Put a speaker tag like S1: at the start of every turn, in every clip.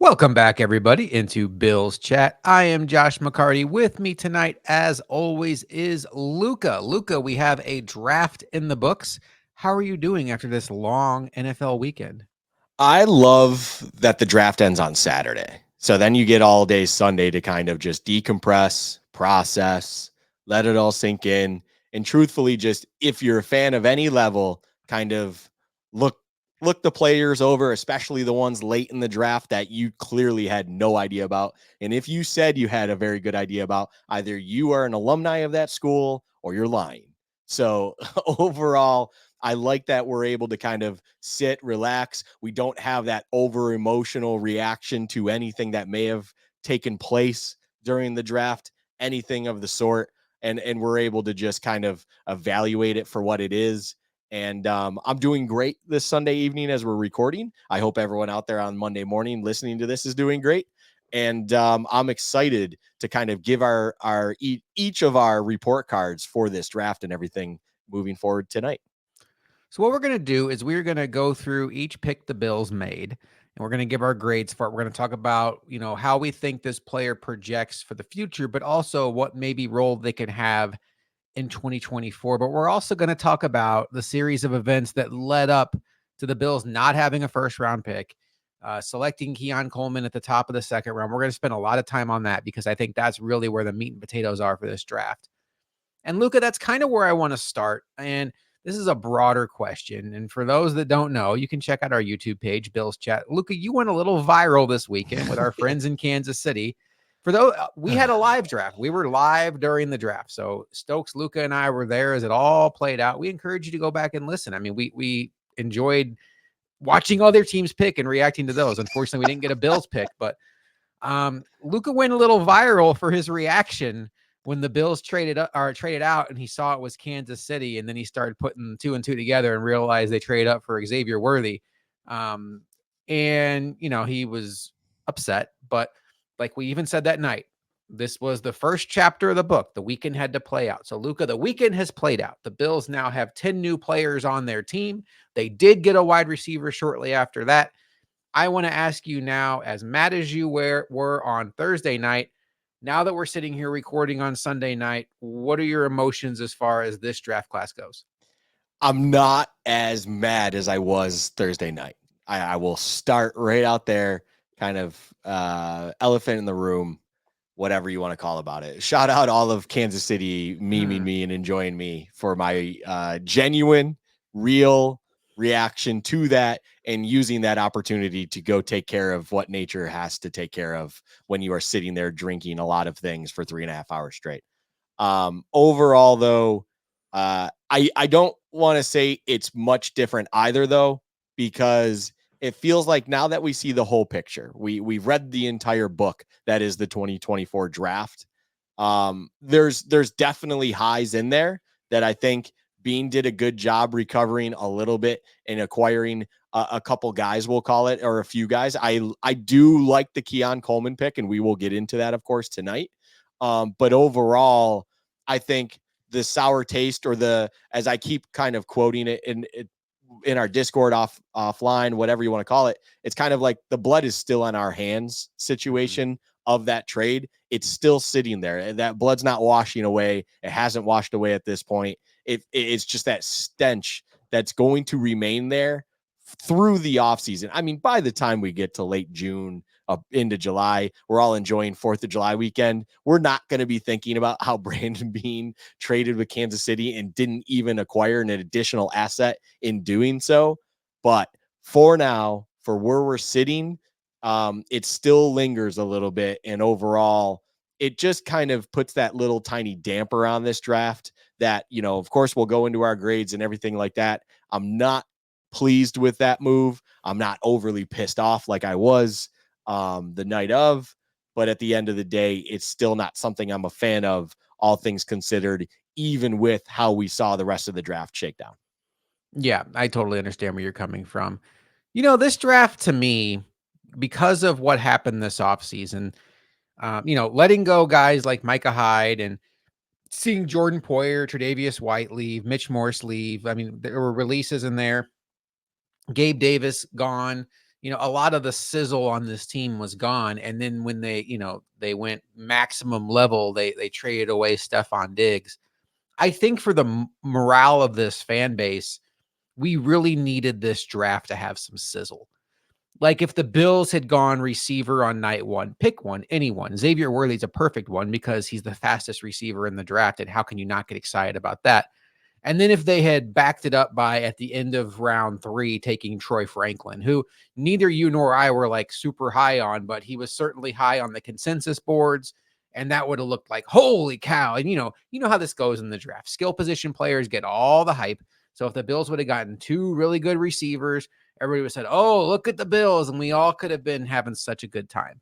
S1: Welcome back, everybody, into Bill's Chat. I am Josh McCarty. With me tonight, as always, is Luka. Luka, we have a draft in the books. How are you doing after this long NFL weekend?
S2: I love that the draft ends on Saturday. So then you get all day Sunday to kind of just decompress, process, let it all sink in. And truthfully, just if you're a fan of any level, kind of look the players over, especially the ones late in the draft that you clearly had no idea about. And if you said you had a very good idea about, either you are an alumni of that school or you're lying. So overall, I like that we're able to kind of sit, relax. We don't have that over emotional reaction to anything that may have taken place during the draft, anything of the sort. And we're able to just kind of evaluate it for what it is. And I'm doing great this Sunday evening as we're recording. I hope everyone out there on Monday morning listening to this is doing great. And I'm excited to kind of give each of our report cards for this draft and everything moving forward tonight.
S1: So, what we're going to do is we're going to go through each pick the Bills made, and we're going to give our grades for it. We're going to talk about, how we think this player projects for the future, but also what maybe role they can have in 2024. But we're also going to talk about the series of events that led up to the Bills not having a first round pick, selecting Keon Coleman at the top of the second round. We're going to spend a lot of time on that because I think that's really where the meat and potatoes are for this draft. And Luka, that's kind of where I want to start. And this is a broader question. And for those that don't know, you can check out our YouTube page, Bill's Chat. Luka, you went a little viral this weekend with our friends in Kansas City. For those, we had a live draft. We were live during the draft. So Stokes, Luka, and I were there as it all played out. We encourage you to go back and listen. I mean, we enjoyed watching other teams pick and reacting to those. Unfortunately, we didn't get a Bills pick, but Luka went a little viral for his reaction when the Bills traded out and he saw it was Kansas City, and then he started putting two and two together and realized they traded up for Xavier Worthy. And he was upset, but like we even said that night, this was the first chapter of the book. The weekend had to play out. So Luka, the weekend has played out. The Bills now have 10 new players on their team. They did get a wide receiver shortly after that. I want to ask you now, as mad as you were on Thursday night, now that we're sitting here recording on Sunday night, what are your emotions as far as this draft class goes?
S2: I'm not as mad as I was Thursday night. I will start right out there, kind of elephant in the room, whatever you want to call about it. Shout out all of Kansas City memeing me and enjoying me for my genuine, real reaction to that and using that opportunity to go take care of what nature has to take care of when you are sitting there drinking a lot of things for 3.5 hours straight. Overall, though, I don't want to say it's much different either, though, because it feels like now that we see the whole picture, we've read the entire book that is the 2024 draft. There's definitely highs in there that I think Bean did a good job recovering a little bit and acquiring a couple guys, we'll call it, or a few guys. I do like the Keon Coleman pick, and we will get into that, of course, tonight. But overall, I think the sour taste, or as I keep kind of quoting it in our Discord offline, whatever you want to call it, it's kind of like the blood is still on our hands situation of that trade. It's still sitting there. That blood's not washing away. It hasn't washed away at this point. It's just that stench that's going to remain there through the offseason. I mean, by the time we get to late June, into July, we're all enjoying 4th of July weekend. We're not going to be thinking about how Brandon Bean traded with Kansas City and didn't even acquire an additional asset in doing so. But for now, for where we're sitting, it still lingers a little bit. And overall, it just kind of puts that little tiny damper on this draft that, of course, we'll go into our grades and everything like that. I'm not pleased with that move. I'm not overly pissed off like I was the night of, but at the end of the day, it's still not something I'm a fan of, all things considered, even with how we saw the rest of the draft shake down.
S1: Yeah, I totally understand where you're coming from. This draft to me, because of what happened this offseason, letting go guys like Micah Hyde and seeing Jordan Poyer, Tre'Davious White leave, Mitch Morse leave. I mean, there were releases in there. Gabe Davis gone. a lot of the sizzle on this team was gone. And then when they went maximum level, they traded away Stephon Diggs. I think for the morale of this fan base, we really needed this draft to have some sizzle. Like if the Bills had gone receiver on night one, pick one, anyone. Xavier Worthy's a perfect one because he's the fastest receiver in the draft. And how can you not get excited about that? And then if they had backed it up by at the end of round 3, taking Troy Franklin, who neither you nor I were like super high on, but he was certainly high on the consensus boards. And that would have looked like, holy cow. And you know how this goes in the draft. Skill position players get all the hype. So if the Bills would have gotten 2 really good receivers, everybody would have said, oh, look at the Bills. And we all could have been having such a good time.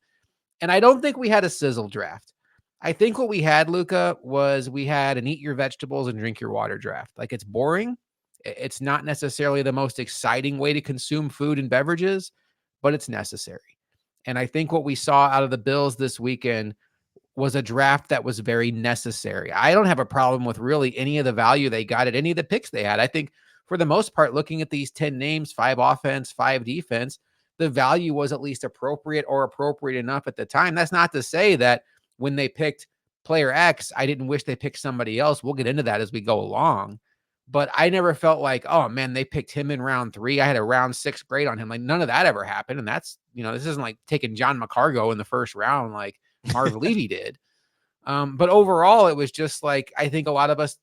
S1: And I don't think we had a sizzle draft. I think what we had, Luka, was we had an eat your vegetables and drink your water draft. Like it's boring. It's not necessarily the most exciting way to consume food and beverages, but it's necessary. And I think what we saw out of the Bills this weekend was a draft that was very necessary. I don't have a problem with really any of the value they got at any of the picks they had. I think for the most part, looking at these 10 names, 5 offense, 5 defense, the value was at least appropriate or appropriate enough at the time. That's not to say that when they picked player X, I didn't wish they picked somebody else. We'll get into that as we go along. But I never felt like, oh man, they picked him in round 3. I had a round 6 grade on him. Like none of that ever happened. And that's, this isn't like taking John McCargo in the first round like Marv Levy did. But overall, it was just like, I think a lot of us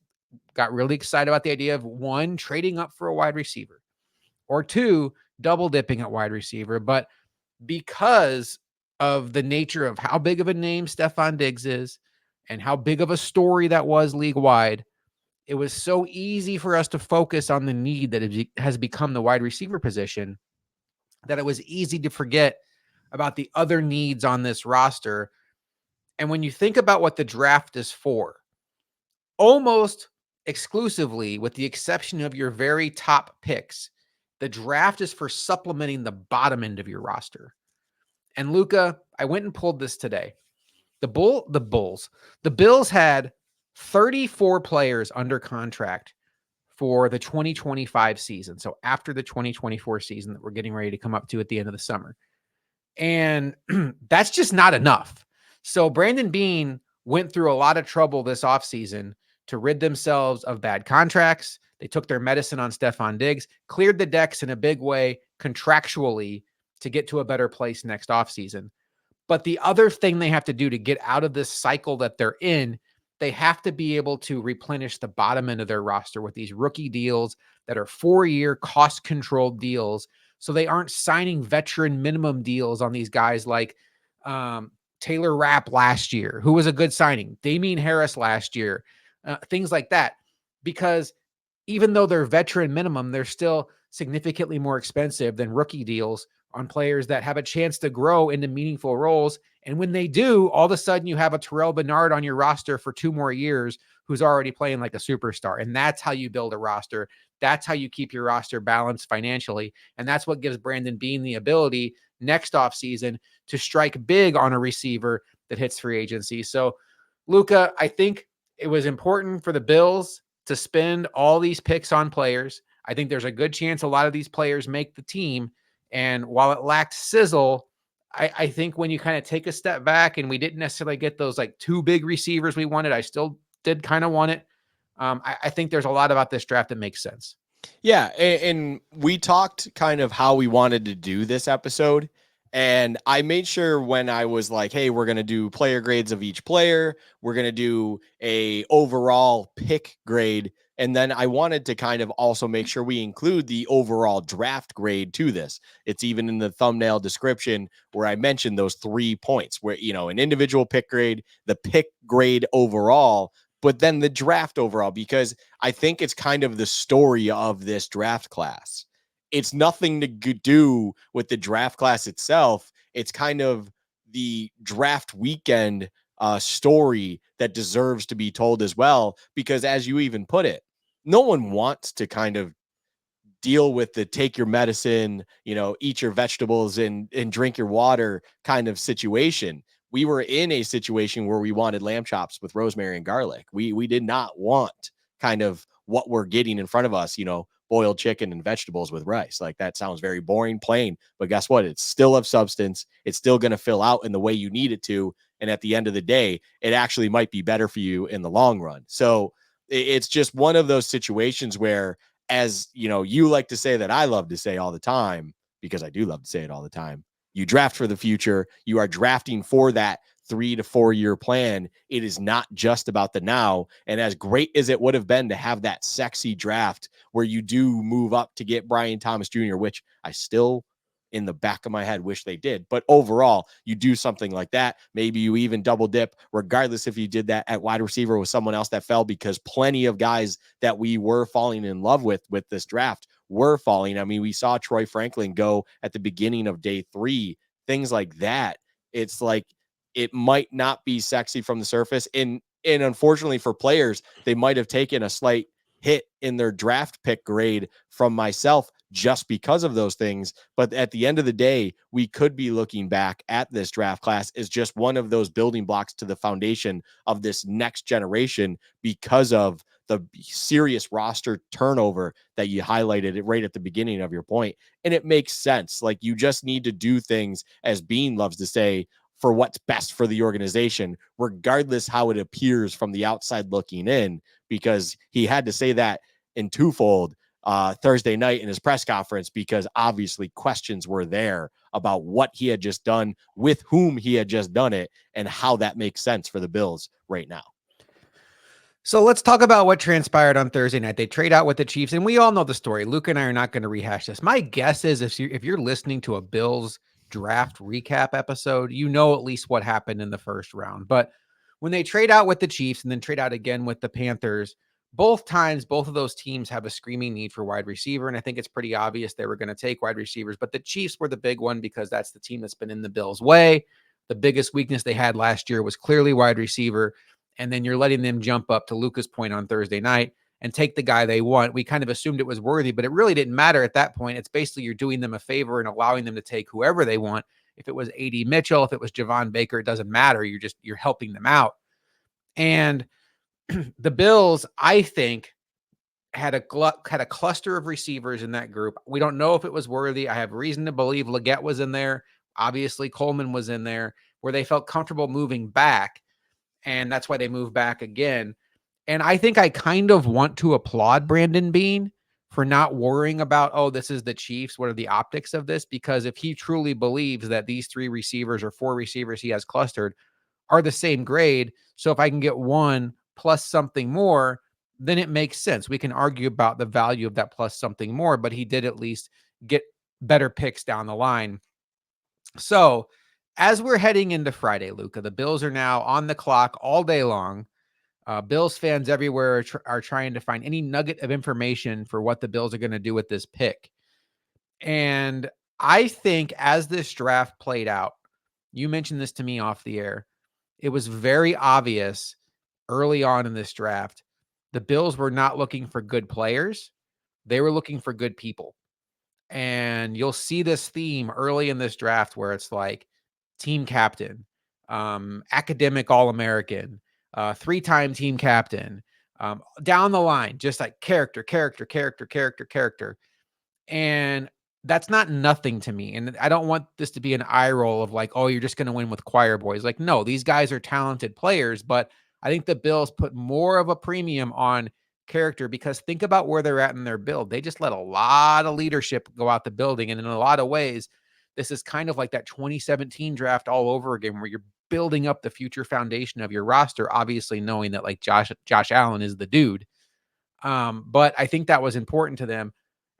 S1: got really excited about the idea of 1, trading up for a wide receiver, or 2, double dipping at wide receiver. But because of the nature of how big of a name Stephon Diggs is and how big of a story that was league wide, it was so easy for us to focus on the need that has become the wide receiver position that it was easy to forget about the other needs on this roster. And when you think about what the draft is for, almost exclusively, with the exception of your very top picks, the draft is for supplementing the bottom end of your roster. And Luka, I went and pulled this today. The Bills had 34 players under contract for the 2025 season. So after the 2024 season that we're getting ready to come up to at the end of the summer. And that's just not enough. So Brandon Beane went through a lot of trouble this offseason to rid themselves of bad contracts. They took their medicine on Stephon Diggs, cleared the decks in a big way contractually to get to a better place next offseason. But the other thing they have to do to get out of this cycle that they're in, they have to be able to replenish the bottom end of their roster with these rookie deals that are 4-year cost-controlled deals. So they aren't signing veteran minimum deals on these guys like Taylor Rapp last year, who was a good signing, Damian Harris last year, things like that. Because even though they're veteran minimum, they're still significantly more expensive than rookie deals on players that have a chance to grow into meaningful roles. And when they do, all of a sudden you have a Terrell Bernard on your roster for 2 more years who's already playing like a superstar. And that's how you build a roster. That's how you keep your roster balanced financially. And that's what gives Brandon Beane the ability next offseason to strike big on a receiver that hits free agency. So, Luka, I think it was important for the Bills to spend all these picks on players. I think there's a good chance a lot of these players make the team. And while it lacked sizzle, I think when you kind of take a step back and we didn't necessarily get those like 2 big receivers we wanted, I still did kind of want it. I think there's a lot about this draft that makes sense.
S2: Yeah. And we talked kind of how we wanted to do this episode. And I made sure when I was like, hey, we're going to do player grades of each player. We're going to do a overall pick grade. And then I wanted to kind of also make sure we include the overall draft grade to this. It's even in the thumbnail description where I mentioned those 3 points where, an individual pick grade, the pick grade overall, but then the draft overall, because I think it's kind of the story of this draft class. It's nothing to do with the draft class itself. It's kind of the draft weekend story that deserves to be told as well, because as you even put it, no one wants to kind of deal with the take your medicine, eat your vegetables and drink your water kind of situation. We were in a situation where we wanted lamb chops with rosemary and garlic. We did not want kind of what we're getting in front of us, boiled chicken and vegetables with rice. Like, that sounds very boring, plain, but guess what? It's still of substance. It's still going to fill out in the way you need it to. And at the end of the day, it actually might be better for you in the long run. So it's just one of those situations where, as you know, you like to say that I love to say all the time, because I do love to say it all the time. You draft for the future. You are drafting for that 3 to 4 year plan. It is not just about the now. And as great as it would have been to have that sexy draft where you do move up to get Brian Thomas Jr., which I still, in the back of my head, wish they did. But overall, you do something like that. Maybe you even double dip, regardless if you did that at wide receiver with someone else that fell, because plenty of guys that we were falling in love with this draft were falling. I mean, we saw Troy Franklin go at the beginning of day 3, things like that. It's like, it might not be sexy from the surface. And unfortunately for players, they might have taken a slight hit in their draft pick grade from myself just because of those things. But at the end of the day, we could be looking back at this draft class as just one of those building blocks to the foundation of this next generation, because of the serious roster turnover that you highlighted right at the beginning of your point. And it makes sense. Like, you just need to do things, as Bean loves to say, for what's best for the organization, regardless how it appears from the outside looking in, because he had to say that in twofold Thursday night in his press conference, because obviously questions were there about what he had just done, with whom he had just done it, and how that makes sense for the Bills right now.
S1: So let's talk about what transpired on Thursday night. They trade out with the Chiefs, and we all know the story. Luka and I are not going to rehash this. My guess is if you're listening to a Bills draft recap episode, you know at least what happened in the first round. But when they trade out with the Chiefs and then trade out again with the Panthers, both times, both of those teams have a screaming need for wide receiver. And I think it's pretty obvious they were going to take wide receivers, but the Chiefs were the big one because that's the team that's been in the Bills' way. The biggest weakness they had last year was clearly wide receiver. And then you're letting them jump up, to Luka's point on Thursday night, and take the guy they want. We kind of assumed it was worthy, but it really didn't matter at that point. It's basically you're doing them a favor and allowing them to take whoever they want. If it was A.D. Mitchell, if it was Javon Baker, it doesn't matter. You're helping them out. And the Bills, I think, had a cluster of receivers in that group. We don't know if it was worthy. I have reason to believe Leggett was in there. Obviously, Coleman was in there, where they felt comfortable moving back. And that's why they moved back again. And I think I kind of want to applaud Brandon Beane for not worrying about, oh, this is the Chiefs. What are the optics of this? Because if he truly believes that these 3 receivers or 4 receivers he has clustered are the same grade, so if I can get one plus something more, then it makes sense. We can argue about the value of that plus something more, but he did at least get better picks down the line. So as we're heading into Friday, Luka, the Bills are now on the clock all day long. Bills fans everywhere are trying to find any nugget of information for what the Bills are going to do with this pick. And I think as this draft played out, you mentioned this to me off the air, it was very obvious early on in this draft, the Bills were not looking for good players. They were looking for good people. And you'll see this theme early in this draft where it's like team captain, academic All-American, 3-time team captain, down the line, just like character. And that's not nothing to me. And I don't want this to be an eye roll of like, oh, you're just going to win with choir boys. Like, no, these guys are talented players, but I think the Bills put more of a premium on character, because think about where they're at in their build. They just let a lot of leadership go out the building. And in a lot of ways, this is kind of like that 2017 draft all over again, where you're building up the future foundation of your roster, obviously knowing that like Josh Allen is the dude. But I think that was important to them.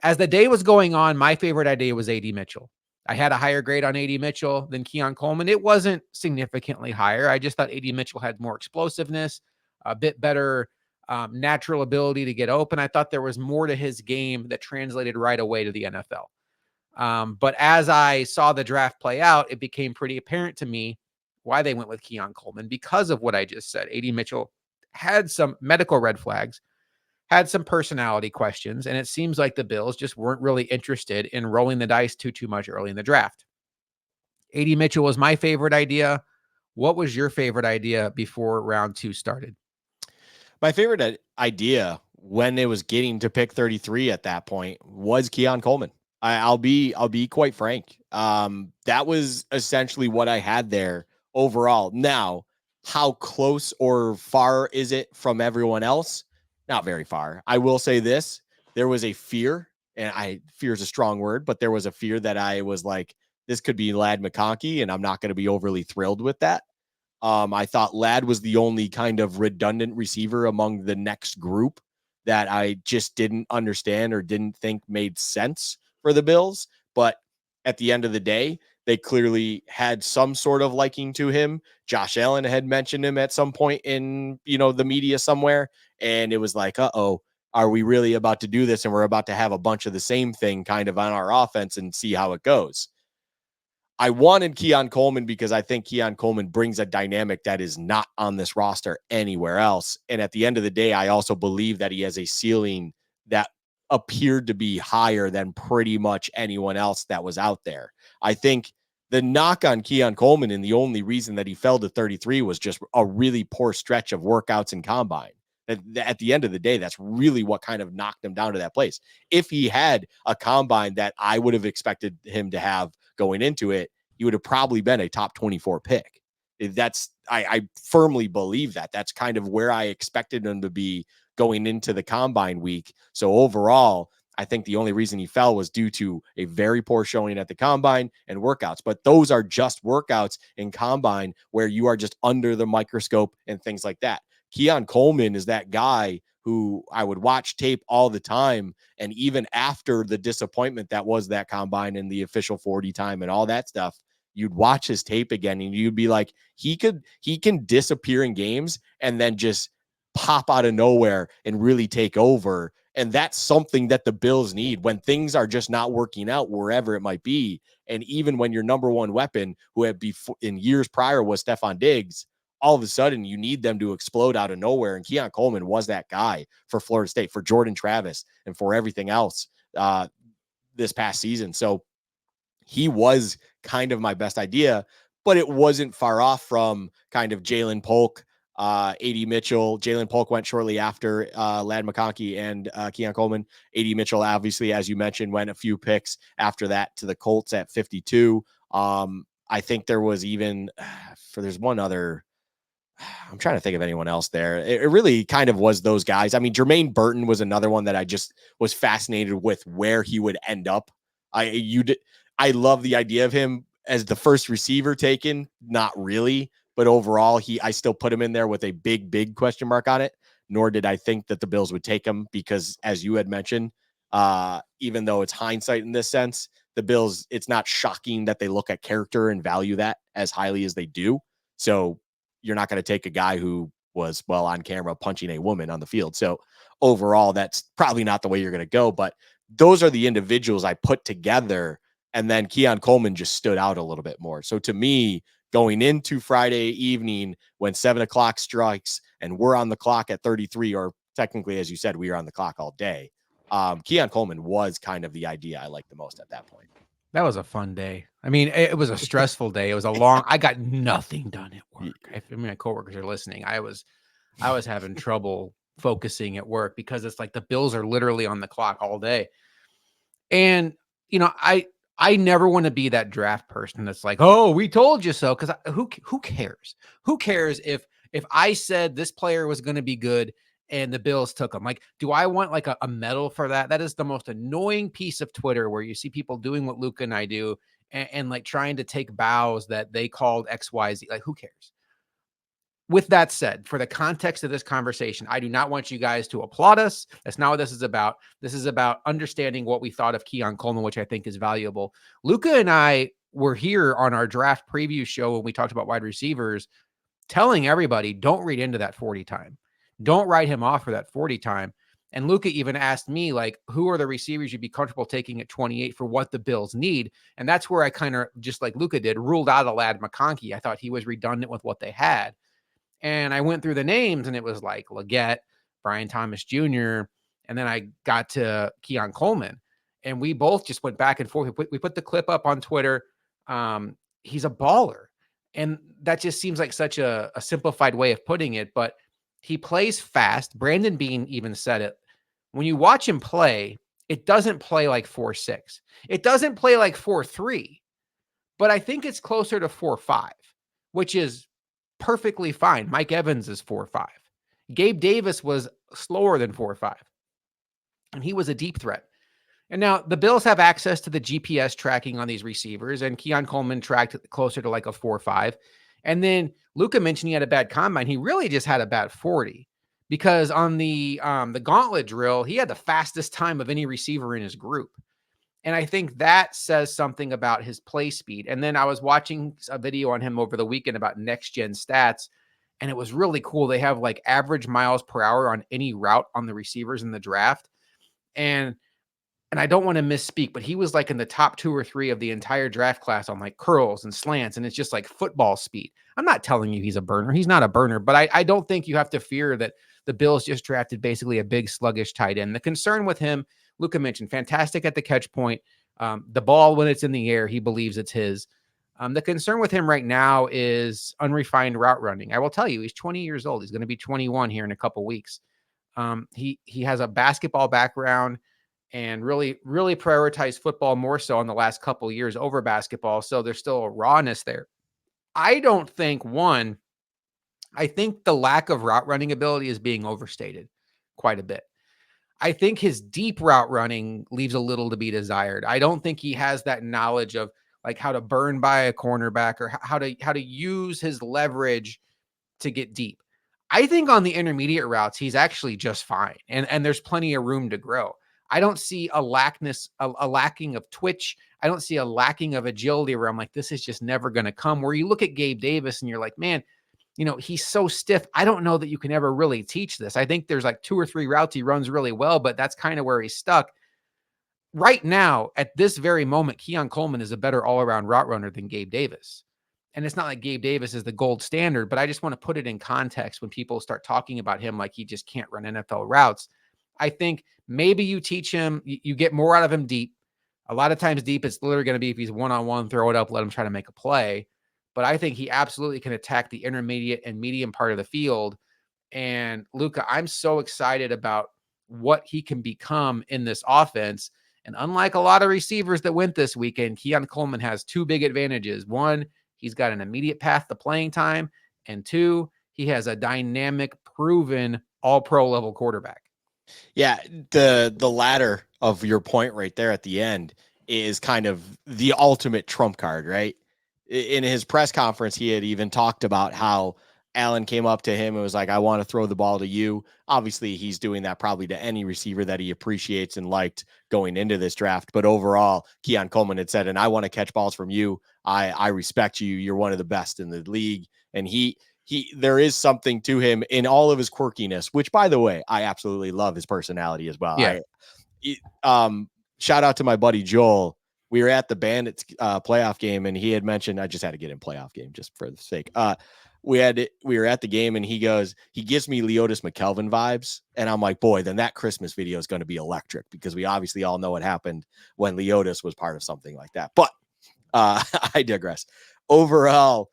S1: As the day was going on, my favorite idea was A.D. Mitchell. I had a higher grade on A.D. Mitchell than Keon Coleman. It wasn't significantly higher. I just thought A.D. Mitchell had more explosiveness, a bit better natural ability to get open. I thought there was more to his game that translated right away to the NFL. But as I saw the draft play out, it became pretty apparent to me why they went with Keon Coleman, because of what I just said. A.D. Mitchell had some medical red flags, had some personality questions, and it seems like the Bills just weren't really interested in rolling the dice too much early in the draft. A.D. Mitchell was my favorite idea. What was your favorite idea before round 2 started?
S2: My favorite idea when it was getting to pick 33 at that point was Keon Coleman. I'll be quite frank. That was essentially what I had there overall. Now, how close or far is it from everyone else? Not very far. I will say this: there was a fear, and fear is a strong word, but there was a fear that I was like, this could be Ladd McConkey, and I'm not going to be overly thrilled with that. I thought Ladd was the only kind of redundant receiver among the next group that I just didn't understand or didn't think made sense for the Bills. But at the end of the day, they clearly had some sort of liking to him. Josh Allen had mentioned him at some point in, the media somewhere. And it was like, uh-oh, are we really about to do this? And we're about to have a bunch of the same thing kind of on our offense and see how it goes. I wanted Keon Coleman because I think Keon Coleman brings a dynamic that is not on this roster anywhere else. And at the end of the day, I also believe that he has a ceiling that appeared to be higher than pretty much anyone else that was out there. I think the knock on Keon Coleman and the only reason that he fell to 33 was just a really poor stretch of workouts and combine. At the end of the day, that's really what kind of knocked him down to that place. If he had a combine that I would have expected him to have going into it, he would have probably been a top 24 pick. I firmly believe that. That's kind of where I expected him to be going into the combine week. So overall, I think the only reason he fell was due to a very poor showing at the combine and workouts. But those are just workouts in combine where you are just under the microscope and things like that. Keon Coleman is that guy who I would watch tape all the time. And even after the disappointment that was that combine and the official 40 time and all that stuff, you'd watch his tape again and you'd be like, he can disappear in games and then just pop out of nowhere and really take over. And that's something that the Bills need when things are just not working out wherever it might be. And even when your number one weapon, who had before in years prior was Stephon Diggs, all of a sudden you need them to explode out of nowhere. And Keon Coleman was that guy for Florida State, for Jordan Travis, and for everything else this past season. So he was kind of my best idea, but it wasn't far off from kind of Jalen Polk, A.D. Mitchell. Jalen Polk went shortly after Ladd McConkey and Keon Coleman. A.D. Mitchell, obviously, as you mentioned, went a few picks after that to the Colts at 52. I think there was even, there's one other, I'm trying to think of anyone else there. It really kind of was those guys. I mean, Jermaine Burton was another one that I just was fascinated with where he would end up. I love the idea of him as the first receiver taken. Not really, but overall, I still put him in there with a big question mark on it. Nor did I think that the Bills would take him because, as you had mentioned, even though it's hindsight in this sense, the Bills, it's not shocking that they look at character and value that as highly as they do. So you're not going to take a guy who was, well, on camera punching a woman on the field. So overall, that's probably not the way you're going to go. But those are the individuals I put together. And then Keon Coleman just stood out a little bit more. So to me, going into Friday evening when 7:00 strikes and we're on the clock at 33, or technically, as you said, we are on the clock all day. Keon Coleman was kind of the idea I liked the most at that point.
S1: That was a fun day. I mean, it was a stressful day. It was I got nothing done at work. If my coworkers are listening, I was having trouble focusing at work because it's like the Bills are literally on the clock all day. And, I never want to be that draft person that's like, "Oh, we told you so." Because who cares? Who cares if I said this player was going to be good and the Bills took him? Like, do I want like a medal for that? That is the most annoying piece of Twitter where you see people doing what Luka and I do and like trying to take bows that they called XYZ. Like, who cares? With that said, for the context of this conversation, I do not want you guys to applaud us. That's not what this is about. This is about understanding what we thought of Keon Coleman, which I think is valuable. Luka and I were here on our draft preview show when we talked about wide receivers, telling everybody, don't read into that 40 time. Don't write him off for that 40 time. And Luka even asked me, like, who are the receivers you'd be comfortable taking at 28 for what the Bills need? And that's where I kind of, just like Luka did, ruled out a Ladd McConkey. I thought he was redundant with what they had. And I went through the names and it was like Leggett, Brian Thomas Jr., and then I got to Keon Coleman. And we both just went back and forth. We put the clip up on Twitter. He's a baller. And that just seems like such a simplified way of putting it, but he plays fast. Brandon Beane even said it. When you watch him play, it doesn't play like 4-6. It doesn't play like 4-3, but I think it's closer to 4-5, which is perfectly fine. Mike Evans is 4-5. Gabe Davis was slower than 4-5, and he was a deep threat. And now the Bills have access to the GPS tracking on these receivers, and Keon Coleman tracked closer to like a 4-5. And then Luka mentioned he had a bad combine. He really just had a bad 40 because on the gauntlet drill, he had the fastest time of any receiver in his group. And I think that says something about his play speed. And then I was watching a video on him over the weekend about next gen stats, and it was really cool. They have like average miles per hour on any route on the receivers in the draft. And I don't want to misspeak, but he was like in the top 2 or 3 of the entire draft class on like curls and slants. And it's just like football speed. I'm not telling you he's a burner. He's not a burner, but I don't think you have to fear that the Bills just drafted basically a big sluggish tight end. The concern with him, Luka mentioned, fantastic at the catch point. The ball, when it's in the air, he believes it's his. The concern with him right now is unrefined route running. I will tell you, he's 20 years old. He's going to be 21 here in a couple weeks. He has a basketball background and really prioritize football more so in the last couple years over basketball. So there's still a rawness there. I don't think I think the lack of route running ability is being overstated quite a bit. I think his deep route running leaves a little to be desired. I don't think he has that knowledge of like how to burn by a cornerback or how to use his leverage to get deep. I think on the intermediate routes, he's actually just fine. And there's plenty of room to grow. I don't see a lacking of twitch. I don't see a lacking of agility where I'm like, this is just never going to come. Where you look at Gabe Davis and you're like, man, he's so stiff. I don't know that you can ever really teach this. I think there's like 2 or 3 routes he runs really well, but that's kind of where he's stuck. Right now, at this very moment, Keon Coleman is a better all-around route runner than Gabe Davis. And it's not like Gabe Davis is the gold standard, but I just want to put it in context when people start talking about him like he just can't run NFL routes. I think maybe you teach him, you get more out of him deep. A lot of times deep, it's literally going to be if he's one-on-one, throw it up, let him try to make a play. But I think he absolutely can attack the intermediate and medium part of the field. And Luka, I'm so excited about what he can become in this offense. And unlike a lot of receivers that went this weekend, Keon Coleman has 2 big advantages. One, he's got an immediate path to playing time. And 2, he has a dynamic, proven all-pro level quarterback.
S2: Yeah, the latter of your point right there at the end is kind of the ultimate trump card, right? In his press conference, he had even talked about how Allen came up to him and was like, I want to throw the ball to you. Obviously, he's doing that probably to any receiver that he appreciates and liked going into this draft. But overall, Keon Coleman had said, and I want to catch balls from you. I respect you. You're one of the best in the league. And there is something to him in all of his quirkiness, which, by the way, I absolutely love his personality as well.
S1: Yeah.
S2: Shout out to my buddy Joel. We were at the Bandits playoff game, and he had mentioned, I just had to get in playoff game just for the sake. We were at the game, and he gives me Leotis McKelvin vibes, and I'm like, boy, then that Christmas video is going to be electric, because we obviously all know what happened when Leotis was part of something like that. But I digress. Overall,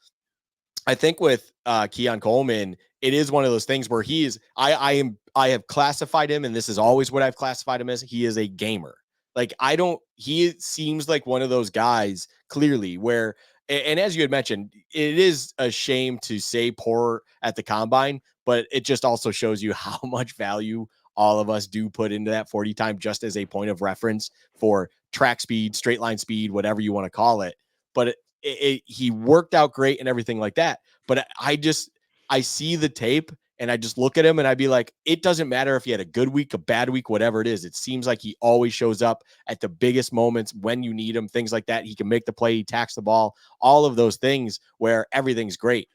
S2: I think with Keon Coleman, it is one of those things where I have classified him, and this is always what I've classified him as. He is a gamer. Like, he seems like one of those guys clearly where, and as you had mentioned, it is a shame to say poor at the combine, but it just also shows you how much value all of us do put into that 40 time just as a point of reference for track speed, straight line speed, whatever you want to call it. But he worked out great and everything like that. But I see the tape and I just look at him and I'd be like, it doesn't matter if he had a good week, a bad week, whatever it is. It seems like he always shows up at the biggest moments when you need him, things like that. He can make the play, he tacks the ball, all of those things where everything's great.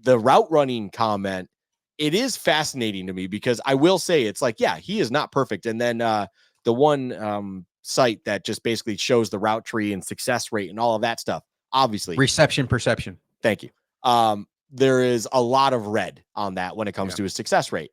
S2: The route running comment, it is fascinating to me, because I will say it's like, yeah, he is not perfect. And then the one site that just basically shows the route tree and success rate and all of that stuff, obviously.
S1: Reception perception.
S2: Thank you. There is a lot of red on that when it comes to his success rate.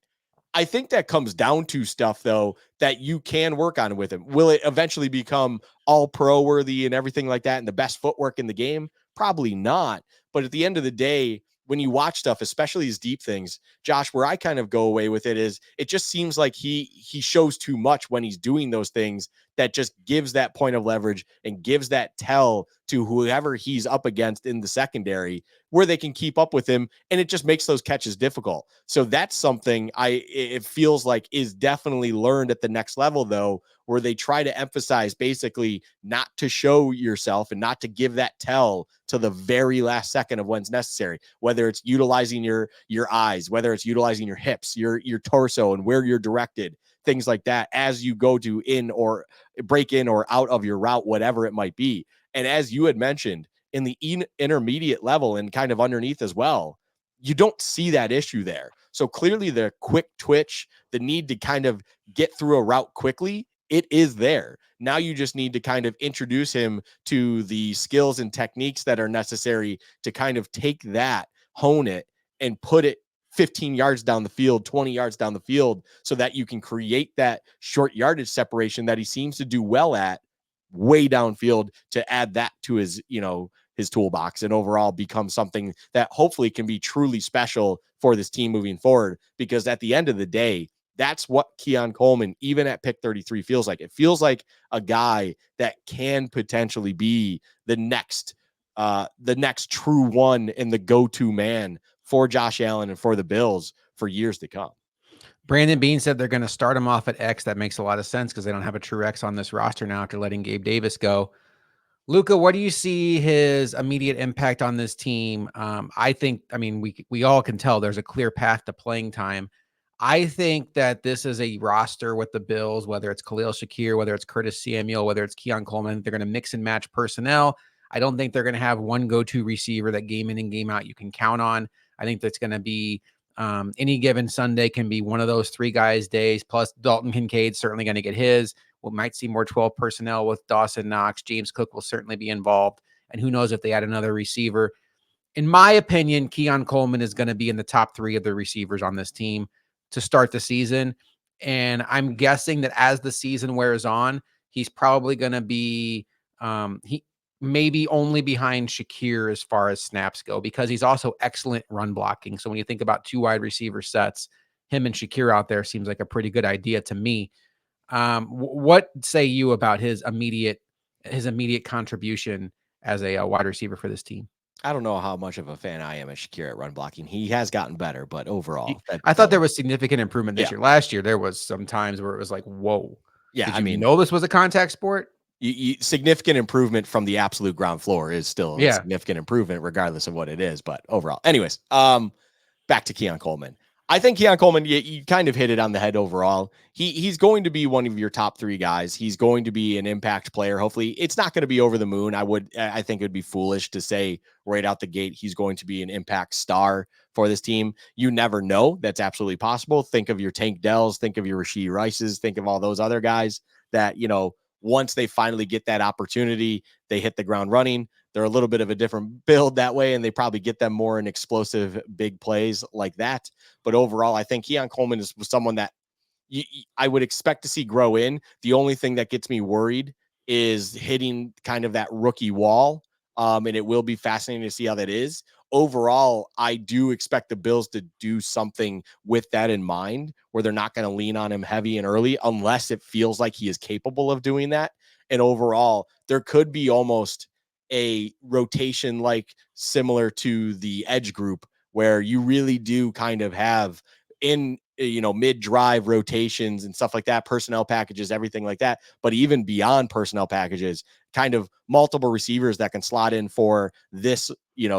S2: I think that comes down to stuff, though, that you can work on with him. Will it eventually become all pro worthy and everything like that and the best footwork in the game? Probably not. But at the end of the day, when you watch stuff, especially these deep things, Josh, where I kind of go away with it is it just seems like he shows too much when he's doing those things that just gives that point of leverage and gives that tell to whoever he's up against in the secondary where they can keep up with him, and it just makes those catches difficult. So that's something it feels like is definitely learned at the next level, though, where they try to emphasize basically not to show yourself and not to give that tell to the very last second of when's necessary, whether it's utilizing your eyes, whether it's utilizing your hips, your torso, and where you're directed, things like that, as you go to in or break in or out of your route, whatever it might be. And as you had mentioned, in the intermediate level and kind of underneath as well, you don't see that issue there. So clearly the quick twitch, the need to kind of get through a route quickly, it is there. Now you just need to kind of introduce him to the skills and techniques that are necessary to kind of take that, hone it, and put it 15 yards down the field, 20 yards down the field, so that you can create that short yardage separation that he seems to do well at way downfield, to add that to his, his toolbox, and overall become something that hopefully can be truly special for this team moving forward. Because at the end of the day, that's what Keon Coleman, even at pick 33, feels like. It feels like a guy that can potentially be the next true one and the go-to man for Josh Allen and for the Bills for years to come.
S1: Brandon Bean said they're going to start him off at X. That makes a lot of sense because they don't have a true X on this roster now after letting Gabe Davis go. Luka, what do you see his immediate impact on this team? I mean, we all can tell there's a clear path to playing time. I think that this is a roster with the Bills, whether it's Khalil Shakir, whether it's Curtis Samuel, whether it's Keon Coleman, they're going to mix and match personnel. I don't think they're going to have one go-to receiver that game in and game out you can count on. I think that's going to be any given Sunday can be one of those three guys' days, plus Dalton Kincaid's certainly going to get his. We might see more 12 personnel with Dawson Knox. James Cook will certainly be involved. And who knows if they add another receiver. In my opinion, Keon Coleman is going to be in the top three of the receivers on this team to start the season. And I'm guessing that as the season wears on, he's probably going to be he maybe only behind Shakir as far as snaps go, because he's also excellent run blocking. So when you think about two wide receiver sets, him and Shakir out there seems like a pretty good idea to me. What say you about his immediate contribution as a wide receiver for this team?
S2: I don't know how much of a fan I am of Shakir at run blocking. He has gotten better, but overall,
S1: I thought there was significant improvement this
S2: Yeah.
S1: year. Last year, there was some times where it was like, whoa.
S2: Yeah,
S1: Did you know this was a contact sport?
S2: Significant improvement from the absolute ground floor is still a significant improvement, regardless of what it is. But overall, anyways, back to Keon Coleman. I think Keon Coleman, you kind of hit it on the head overall. He's going to be one of your top three guys. He's going to be an impact player. Hopefully, it's not going to be over the moon. I think it would be foolish to say right out the gate he's going to be an impact star for this team. You never know. That's absolutely possible. Think of your Tank Dells, think of your Rashee Rices, think of all those other guys that, once they finally get that opportunity, they hit the ground running. They're a little bit of a different build that way, and they probably get them more in explosive big plays like that. But overall, I think Keon Coleman is someone that I would expect to see grow in. The only thing that gets me worried is hitting kind of that rookie wall. And it will be fascinating to see how that is. Overall, I do expect the Bills to do something with that in mind, where they're not going to lean on him heavy and early unless it feels like he is capable of doing that. And overall, there could be almost a rotation like similar to the edge group, where you really do kind of have in mid-drive rotations and stuff like that, personnel packages, everything like that. But even beyond personnel packages, kind of multiple receivers that can slot in for this,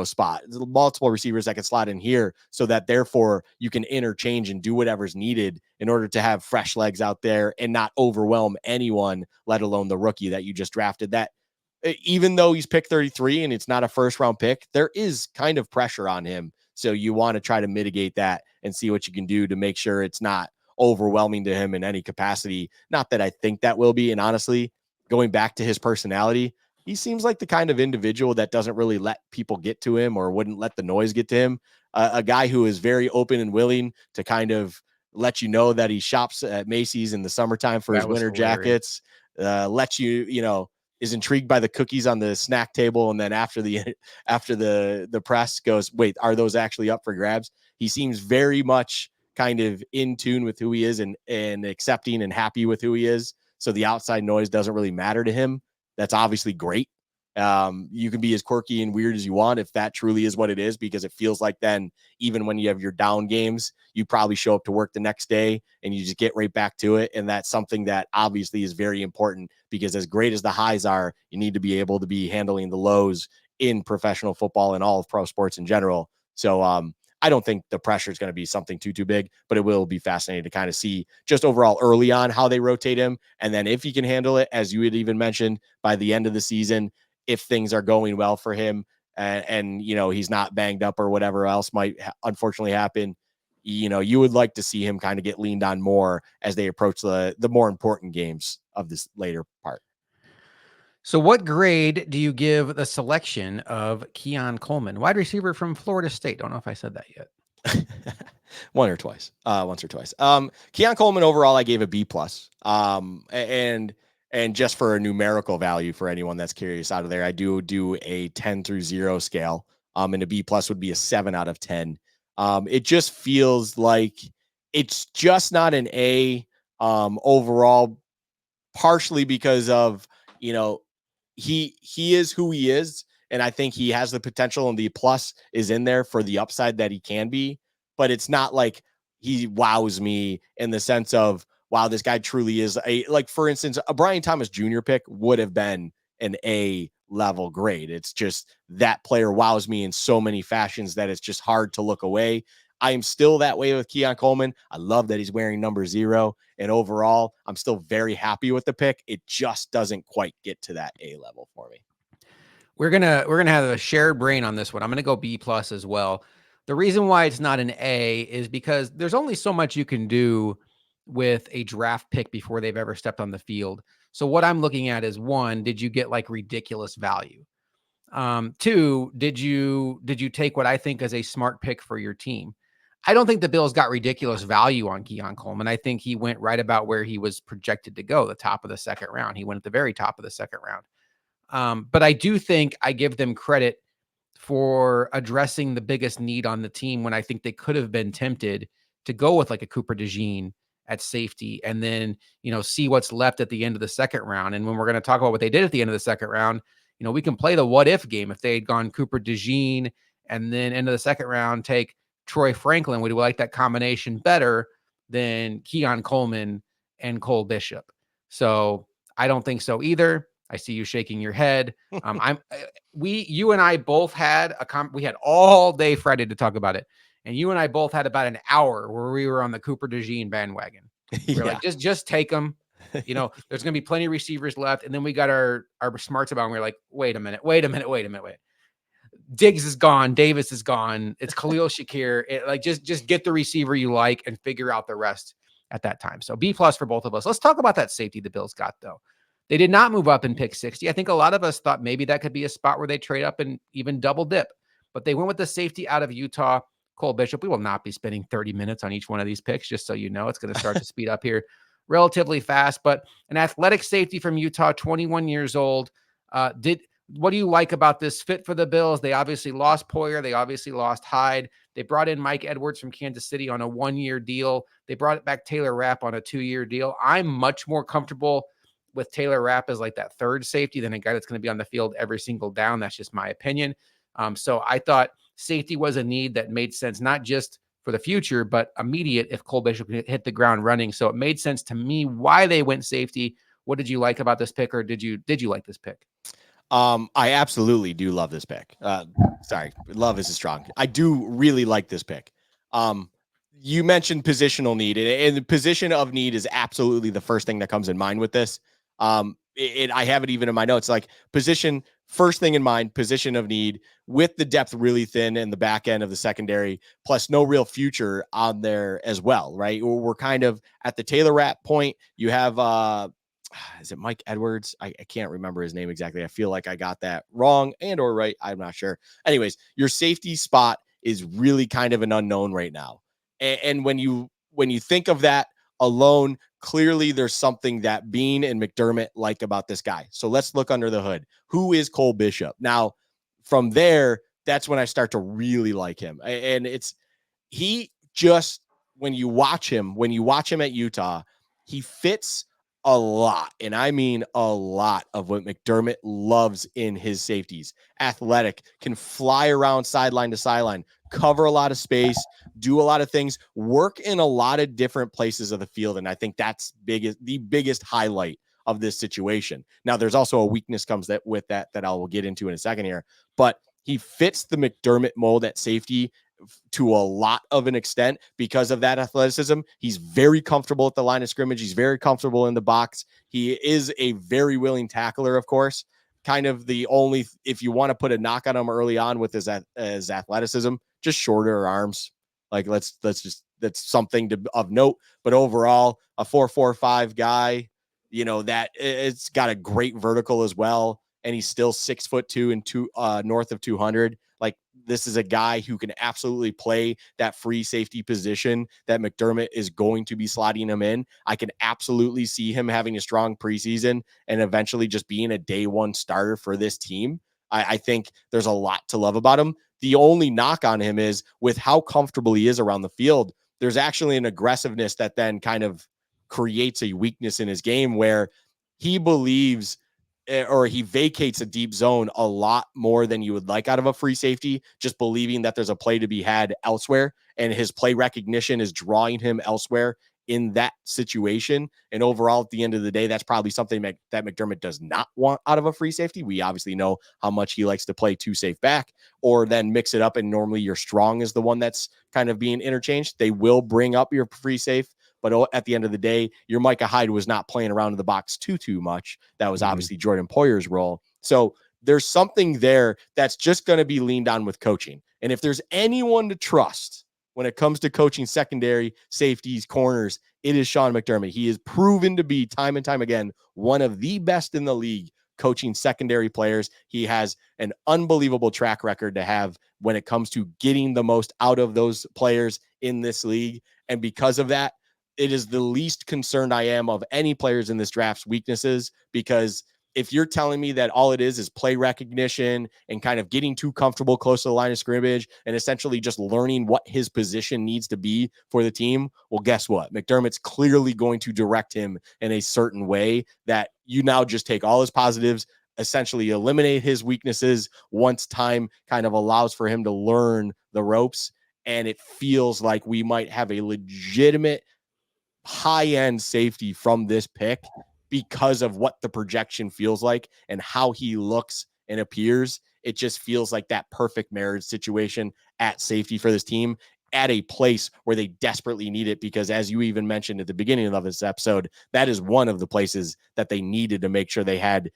S2: spot, multiple receivers that can slot in here, so that therefore you can interchange and do whatever's needed in order to have fresh legs out there and not overwhelm anyone, let alone the rookie that you just drafted. That even though he's pick 33 and it's not a first round pick, there is kind of pressure on him. So you want to try to mitigate that and see what you can do to make sure it's not overwhelming to him in any capacity. Not that I think that will be. And honestly, going back to his personality, he seems like the kind of individual that doesn't really let people get to him or wouldn't let the noise get to him. A guy who is very open and willing to kind of let you know that he shops at Macy's in the summertime for his winter jackets, let you, is intrigued by the cookies on the snack table, and then after the press goes, wait, are those actually up for grabs? He seems very much kind of in tune with who he is, and accepting and happy with who he is. So the outside noise doesn't really matter to him. That's obviously great. You can be as quirky and weird as you want if that truly is what it is, because it feels like then even when you have your down games, you probably show up to work the next day and you just get right back to it. And that's something that obviously is very important, because as great as the highs are, you need to be able to be handling the lows in professional football and all of pro sports in general. So I don't think the pressure is going to be something too big, but it will be fascinating to kind of see just overall early on how they rotate him. And then if he can handle it, as you had even mentioned, by the end of the season, if things are going well for him, and you know, he's not banged up or whatever else might unfortunately happen, you know, you would like to see him kind of get leaned on more as they approach the more important games of this later part.
S1: So what grade do you give the selection of Keon Coleman, wide receiver from Florida State? Don't know if I said that yet.
S2: Once or twice. Keon Coleman overall, I gave a B plus. And just for a numerical value for anyone that's curious out of there, I do a 10 through 0 scale. And a B plus would be a 7 out of 10. It just feels like it's just not an A overall, partially because of, you know, he is who he is, and I think he has the potential, and the plus is in there for the upside that he can be. But it's not like he wows me in the sense of, wow, this guy truly is a, like, for instance, a Brian Thomas Jr. pick would have been an A level grade. It's just that player wows me in so many fashions that it's just hard to look away. I am still that way with Keon Coleman. I love that he's wearing number 0. And overall, I'm still very happy with the pick. It just doesn't quite get to that A level for me.
S1: We're gonna have a shared brain on this one. I'm gonna go B plus as well. The reason why it's not an A is because there's only so much you can do with a draft pick before they've ever stepped on the field. So what I'm looking at is, one, did you get like ridiculous value? Two, did you take what I think is a smart pick for your team? I don't think the Bills got ridiculous value on Keon Coleman. I think he went right about where he was projected to go, the top of the second round. He went at the very top of the second round. But I do think I give them credit for addressing the biggest need on the team, when I think they could have been tempted to go with like a Cooper DeJean at safety, and then, you know, see what's left at the end of the second round. And when we're going to talk about what they did at the end of the second round, you know, we can play the what if game. If they had gone Cooper DeJean and then into the second round take Troy Franklin, would we like that combination better than Keon Coleman and Cole Bishop? So I don't think so either. I see you shaking your head. You and I both had we had all day Friday to talk about it. And you and I both had about an hour where we were on the Cooper DeJean bandwagon. We were like, just take them. You know, there's going to be plenty of receivers left. And then we got our smarts about, and we we're like, wait a minute. Diggs is gone. Davis is gone. It's Khalil Shakir. Like, just get the receiver you like and figure out the rest at that time. So B plus for both of us. Let's talk about that safety the Bills got, though. They did not move up in pick 60. I think a lot of us thought maybe that could be a spot where they trade up and even double dip, but they went with the safety out of Utah, Cole Bishop. We will not be spending 30 minutes on each one of these picks, just so you know. It's going to start to speed up here relatively fast, but an athletic safety from Utah, 21 years old. What do you like about this fit for the Bills? They obviously lost Poyer. They obviously lost Hyde. They brought in Mike Edwards from Kansas City on a 1-year deal. They brought back Taylor Rapp on a 2-year deal. I'm much more comfortable with Taylor Rapp as like that third safety than a guy that's going to be on the field every single down. That's just my opinion. So I thought safety was a need that made sense, not just for the future, but immediate if Cole Bishop hit the ground running. So it made sense to me why they went safety. What did you like about this pick, or did you like this pick?
S2: I absolutely do love this pick. Sorry, love is strong. I do really like this pick. You mentioned positional need, and the position of need is absolutely the first thing that comes in mind with this. I have it even in my notes, like position, first thing in mind, position of need, with the depth really thin in the back end of the secondary, plus no real future on there as well, right? We're kind of at the Taylor Rapp point. You have, is it Mike Edwards? I can't remember his name exactly. I feel like I got that wrong and or right. I'm not sure. Anyways, your safety spot is really kind of an unknown right now. And when you think of that, alone, clearly there's something that Bean and McDermott like about this guy. So let's look under the hood. Who is Cole Bishop? Now, from there, that's when I start to really like him. And he just, when you watch him at Utah, he fits a lot, and I mean a lot, of what McDermott loves in his safeties. Athletic, can fly around sideline to sideline, cover a lot of space, do a lot of things, work in a lot of different places of the field. And I think that's the biggest highlight of this situation. Now, there's also a weakness comes with that I will get into in a second here, but he fits the McDermott mold at safety to a lot of an extent because of that athleticism. He's very comfortable at the line of scrimmage. He's very comfortable in the box. He is a very willing tackler, of course. Kind of the only, if you want to put a knock on him early on with his athleticism, just shorter arms. Like that's something of note. But overall, a 4.45 guy, that it's got a great vertical as well. And he's still 6'2" and north of 200. Like, this is a guy who can absolutely play that free safety position that McDermott is going to be slotting him in. I can absolutely see him having a strong preseason and eventually just being a day one starter for this team. I think there's a lot to love about him. The only knock on him is with how comfortable he is around the field. There's actually an aggressiveness that then kind of creates a weakness in his game where he believes or he vacates a deep zone a lot more than you would like out of a free safety, just believing that there's a play to be had elsewhere. And his play recognition is drawing him elsewhere in that situation. And overall, at the end of the day, that's probably something that McDermott does not want out of a free safety. We obviously know how much he likes to play two safe back or then mix it up. And normally your strong is the one that's kind of being interchanged. They will bring up your free safe, but at the end of the day, your Micah Hyde was not playing around in the box too much. That was obviously Jordan Poyer's role. So there's something there that's just going to be leaned on with coaching. And if there's anyone to trust when it comes to coaching secondary, safeties, corners, it is Sean McDermott. He is proven to be time and time again one of the best in the league coaching secondary players. He has an unbelievable track record to have when it comes to getting the most out of those players in this league. And because of that, it is the least concerned I am of any players in this draft's weaknesses, because if you're telling me that all it is play recognition and kind of getting too comfortable close to the line of scrimmage and essentially just learning what his position needs to be for the team, well, guess what? McDermott's clearly going to direct him in a certain way that you now just take all his positives, essentially eliminate his weaknesses once time kind of allows for him to learn the ropes. And it feels like we might have a legitimate high-end safety from this pick because of what the projection feels like and how he looks and appears. It just feels like that perfect marriage situation at safety for this team at a place where they desperately need it, because as you even mentioned at the beginning of this episode, that is one of the places that they needed to make sure they had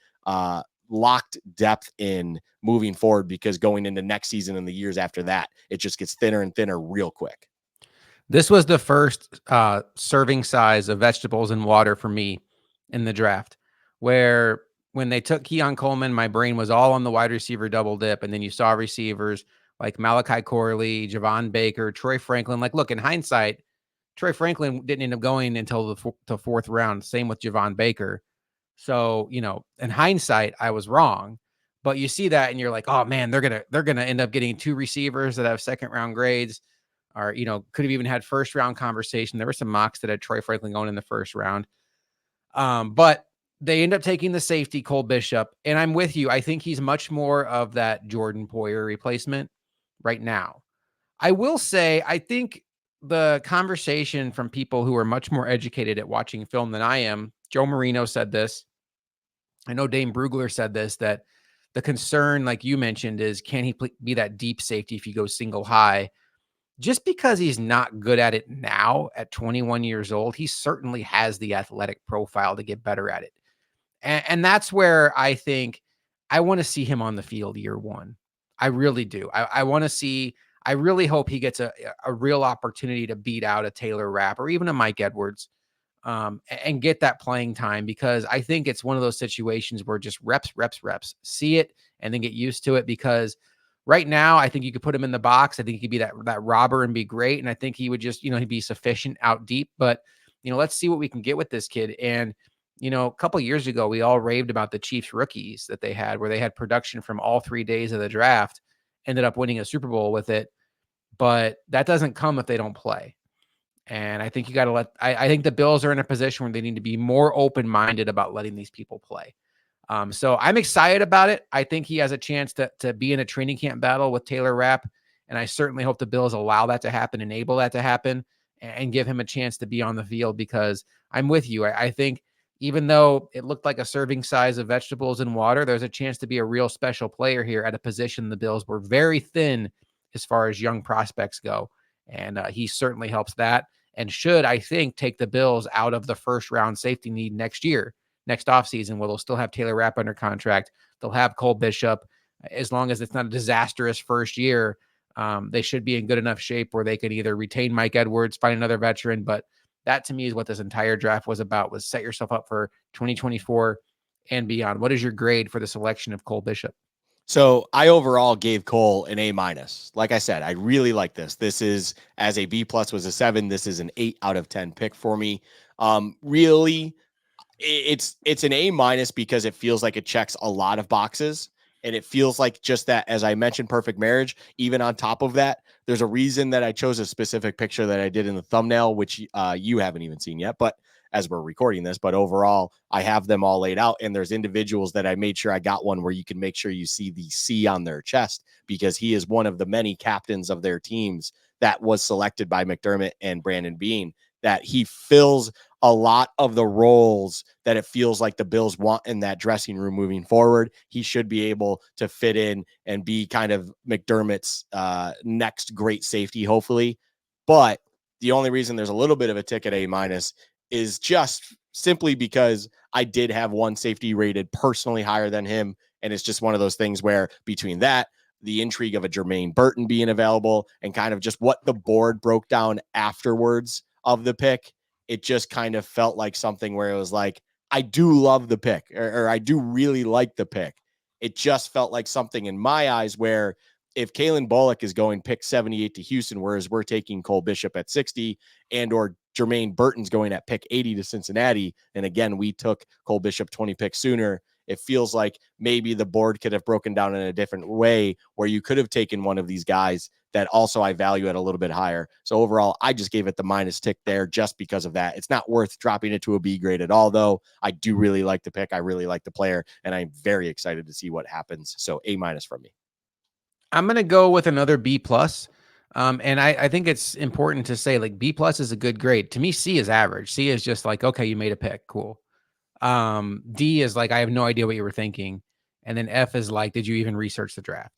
S2: locked depth in moving forward, because going into next season and the years after that, it just gets thinner and thinner real quick.
S1: This was the first serving size of vegetables and water for me in the draft, where when they took Keon Coleman, my brain was all on the wide receiver double dip. And then you saw receivers like Malachi Corley, Javon Baker, Troy Franklin. Like, look, in hindsight, Troy Franklin didn't end up going until the fourth round. Same with Javon Baker. So, in hindsight, I was wrong. But you see that and you're like, oh man, they're gonna end up getting two receivers that have second round grades. Or, could have even had first round conversation. There were some mocks that had Troy Franklin going in the first round. But they end up taking the safety, Cole Bishop. And I'm with you. I think he's much more of that Jordan Poyer replacement right now. I will say, I think the conversation from people who are much more educated at watching film than I am, Joe Marino said this. I know Dane Brugler said this, that the concern, like you mentioned, is can he be that deep safety if he goes single high? Just because he's not good at it now at 21 years old, he certainly has the athletic profile to get better at it. And that's where I think I want to see him on the field year one. I really do. I want to see, I really hope he gets a real opportunity to beat out a Taylor Rapp or even a Mike Edwards, and get that playing time, because I think it's one of those situations where just reps, see it and then get used to it. Because right now, I think you could put him in the box. I think he could be that robber and be great. And I think he would just, he'd be sufficient out deep. But, let's see what we can get with this kid. And, a couple years ago, we all raved about the Chiefs rookies that they had, where they had production from all 3 days of the draft, ended up winning a Super Bowl with it. But that doesn't come if they don't play. And I think you got to I think the Bills are in a position where they need to be more open-minded about letting these people play. So I'm excited about it. I think he has a chance to be in a training camp battle with Taylor Rapp. And I certainly hope the Bills allow that to happen, enable that to happen, and give him a chance to be on the field, because I'm with you. I think even though it looked like a serving size of vegetables and water, there's a chance to be a real special player here at a position the Bills were very thin as far as young prospects go. And he certainly helps that, and should, I think, take the Bills out of the first round safety need next offseason, where they'll still have Taylor Rapp under contract. They'll have Cole Bishop. As long as it's not a disastrous first year, they should be in good enough shape where they could either retain Mike Edwards, find another veteran. But that, to me, is what this entire draft was about, was set yourself up for 2024 and beyond. What is your grade for the selection of Cole Bishop?
S2: So I overall gave Cole an A minus. Like I said, I really like this. This is, as a B plus was a 7. This is an 8 out of 10 pick for me. Really, it's an A minus because it feels like it checks a lot of boxes. And it feels like just that, as I mentioned, perfect marriage. Even on top of that, there's a reason that I chose a specific picture that I did in the thumbnail, which you haven't even seen yet, but as we're recording this, but overall, I have them all laid out. And there's individuals that I made sure I got one where you can make sure you see the C on their chest, because he is one of the many captains of their teams that was selected by McDermott and Brandon Beane, that he fills a lot of the roles that it feels like the Bills want in that dressing room moving forward. He should be able to fit in and be kind of McDermott's next great safety, hopefully. But the only reason there's a little bit of a tick at A minus is just simply because I did have one safety rated personally higher than him. And it's just one of those things where between that, the intrigue of a Jermaine Burton being available, and kind of just what the board broke down afterwards of the pick, it just kind of felt like something where it was like, I do love the pick, or I do really like the pick. It just felt like something in my eyes where if Kalen Bullock is going pick 78 to Houston, whereas we're taking Cole Bishop at 60, and or Jermaine Burton's going at pick 80 to Cincinnati, and again, we took Cole Bishop 20 picks sooner, it feels like maybe the board could have broken down in a different way where you could have taken one of these guys that also I value at a little bit higher. So overall, I just gave it the minus tick there just because of that. It's not worth dropping it to a B grade at all, though. I do really like the pick. I really like the player, and I'm very excited to see what happens. So A minus from me.
S1: I'm going to go with another B plus. And I think it's important to say, like, B plus is a good grade. To me, C is average. C is just like, okay, you made a pick. Cool. D is like, I have no idea what you were thinking. And then F is like, did you even research the draft?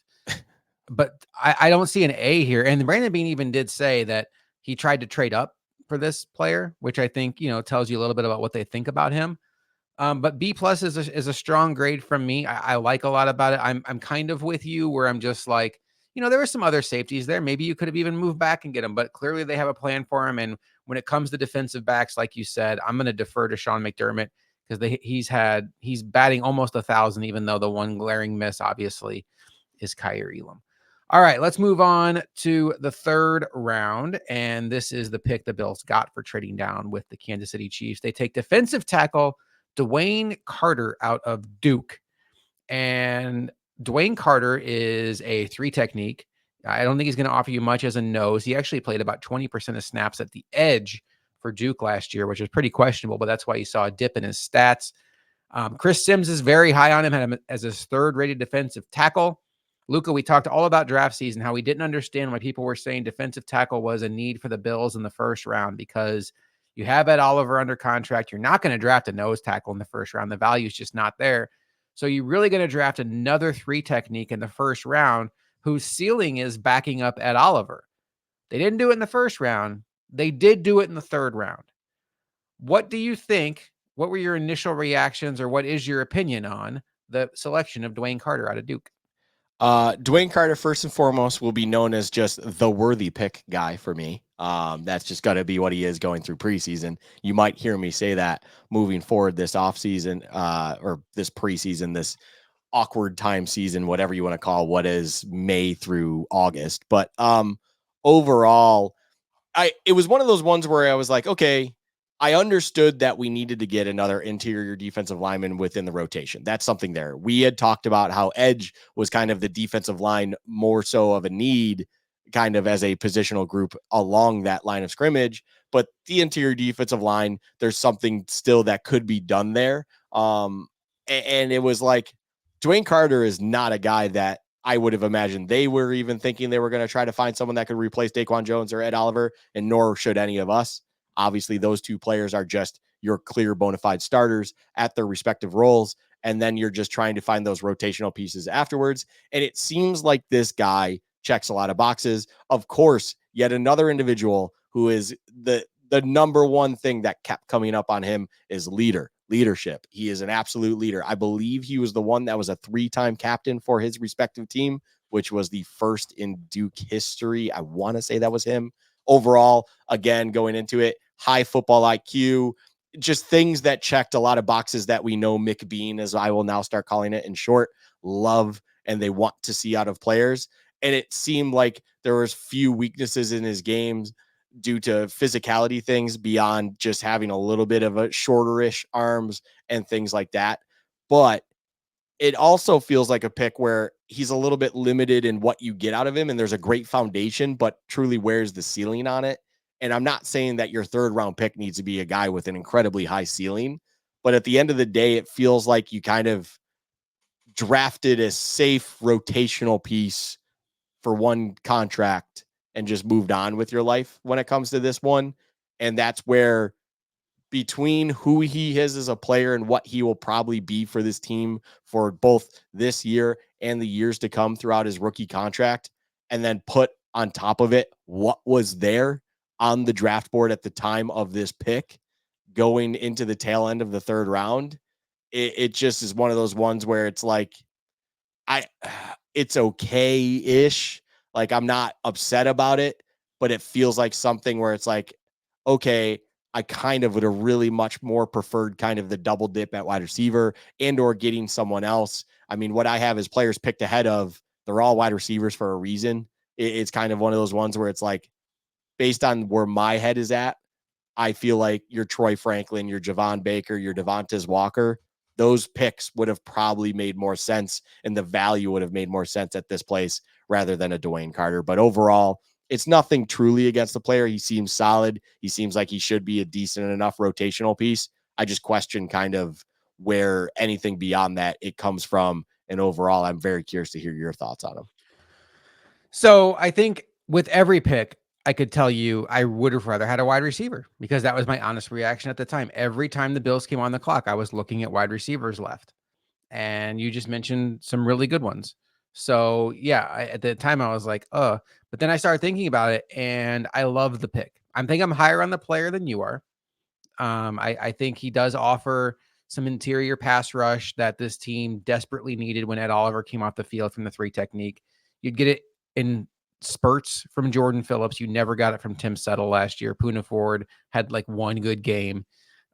S1: But I don't see an A here. And Brandon Beane even did say that he tried to trade up for this player, which I think, tells you a little bit about what they think about him. But B plus is a strong grade from me. I like a lot about it. I'm kind of with you where I'm just like, there were some other safeties there. Maybe you could have even moved back and get them, but clearly they have a plan for him. And when it comes to defensive backs, like you said, I'm going to defer to Sean McDermott, because he's batting almost 1,000, even though the one glaring miss obviously is Kyer Elam. All right, let's move on to the third round. And this is the pick the Bills got for trading down with the Kansas City Chiefs. They take defensive tackle DeWayne Carter out of Duke. And DeWayne Carter is a 3 technique. I don't think he's going to offer you much as a nose. He actually played about 20% of snaps at the edge for Duke last year, which is pretty questionable, but that's why you saw a dip in his stats. Chris Sims is very high on him, had him as his 3rd rated defensive tackle. Luka, we talked all about draft season, how we didn't understand why people were saying defensive tackle was a need for the Bills in the first round, because you have Ed Oliver under contract. You're not going to draft a nose tackle in the first round. The value is just not there. So you're really going to draft another 3 technique in the first round whose ceiling is backing up Ed Oliver. They didn't do it in the first round. They did do it in the 3rd round. What do you think? What were your initial reactions, or what is your opinion on the selection of DeWayne Carter out of Duke?
S2: DeWayne Carter, first and foremost, will be known as just the worthy pick guy for me. That's just going to be what he is going through preseason. You might hear me say that moving forward this offseason, or this preseason, this awkward time season, whatever you want to call what is May through August. But overall, it was one of those ones where I was like, okay, I understood that we needed to get another interior defensive lineman within the rotation. That's something there. We had talked about how edge was kind of the defensive line more so of a need, kind of as a positional group along that line of scrimmage. But the interior defensive line, there's something still that could be done there. And it was like DeWayne Carter is not a guy that I would have imagined they were even thinking they were going to try to find someone that could replace Daequan Jones or Ed Oliver, and nor should any of us. Obviously, those two players are just your clear bona fide starters at their respective roles. And then you're just trying to find those rotational pieces afterwards. And it seems like this guy checks a lot of boxes. Of course, yet another individual who is the number one thing that kept coming up on him is leadership. He is an absolute leader. I believe he was the one that was a 3-time captain for his respective team, which was the first in Duke history. I want to say that was him. Overall, again, going into it, high football IQ, just things that checked a lot of boxes that we know Mick Bean, as I will now start calling it in short, love and they want to see out of players. And it seemed like there was few weaknesses in his games due to physicality things beyond just having a little bit of a shorterish arms and things like that. But it also feels like a pick where he's a little bit limited in what you get out of him. And there's a great foundation, but truly where's the ceiling on it? And I'm not saying that your 3rd round pick needs to be a guy with an incredibly high ceiling, but at the end of the day, it feels like you kind of drafted a safe rotational piece for one contract and just moved on with your life when it comes to this one. And that's where, between who he is as a player and what he will probably be for this team for both this year and the years to come throughout his rookie contract, and then put on top of it what was there on the draft board at the time of this pick going into the tail end of the 3rd round, it just is one of those ones where it's like, I it's okay-ish. Like, I'm not upset about it, but it feels like something where it's like, okay, I kind of would have really much more preferred kind of the double dip at wide receiver and or getting someone else. I mean, what I have is players picked ahead of, they're all wide receivers for a reason. It's kind of one of those ones where it's like, based on where my head is at, I feel like your Troy Franklin, your Javon Baker, your Devontae Walker, those picks would have probably made more sense and the value would have made more sense at this place rather than a DeWayne Carter. But overall, it's nothing truly against the player. He seems solid. He seems like he should be a decent enough rotational piece. I just question kind of where anything beyond that it comes from. And overall, I'm very curious to hear your thoughts on him.
S1: So I think with every pick, I could tell you I would have rather had a wide receiver because that was my honest reaction at the time. Every time the Bills came on the clock, I was looking at wide receivers left. And you just mentioned some really good ones. So yeah, at the time I was like, but then I started thinking about it and I love the pick. I think I'm higher on the player than you are. I think he does offer some interior pass rush that this team desperately needed when Ed Oliver came off the field from the 3 technique. You'd get it in spurts from Jordan Phillips. You never got it from Tim Settle last year. Poona Ford had like 1 good game.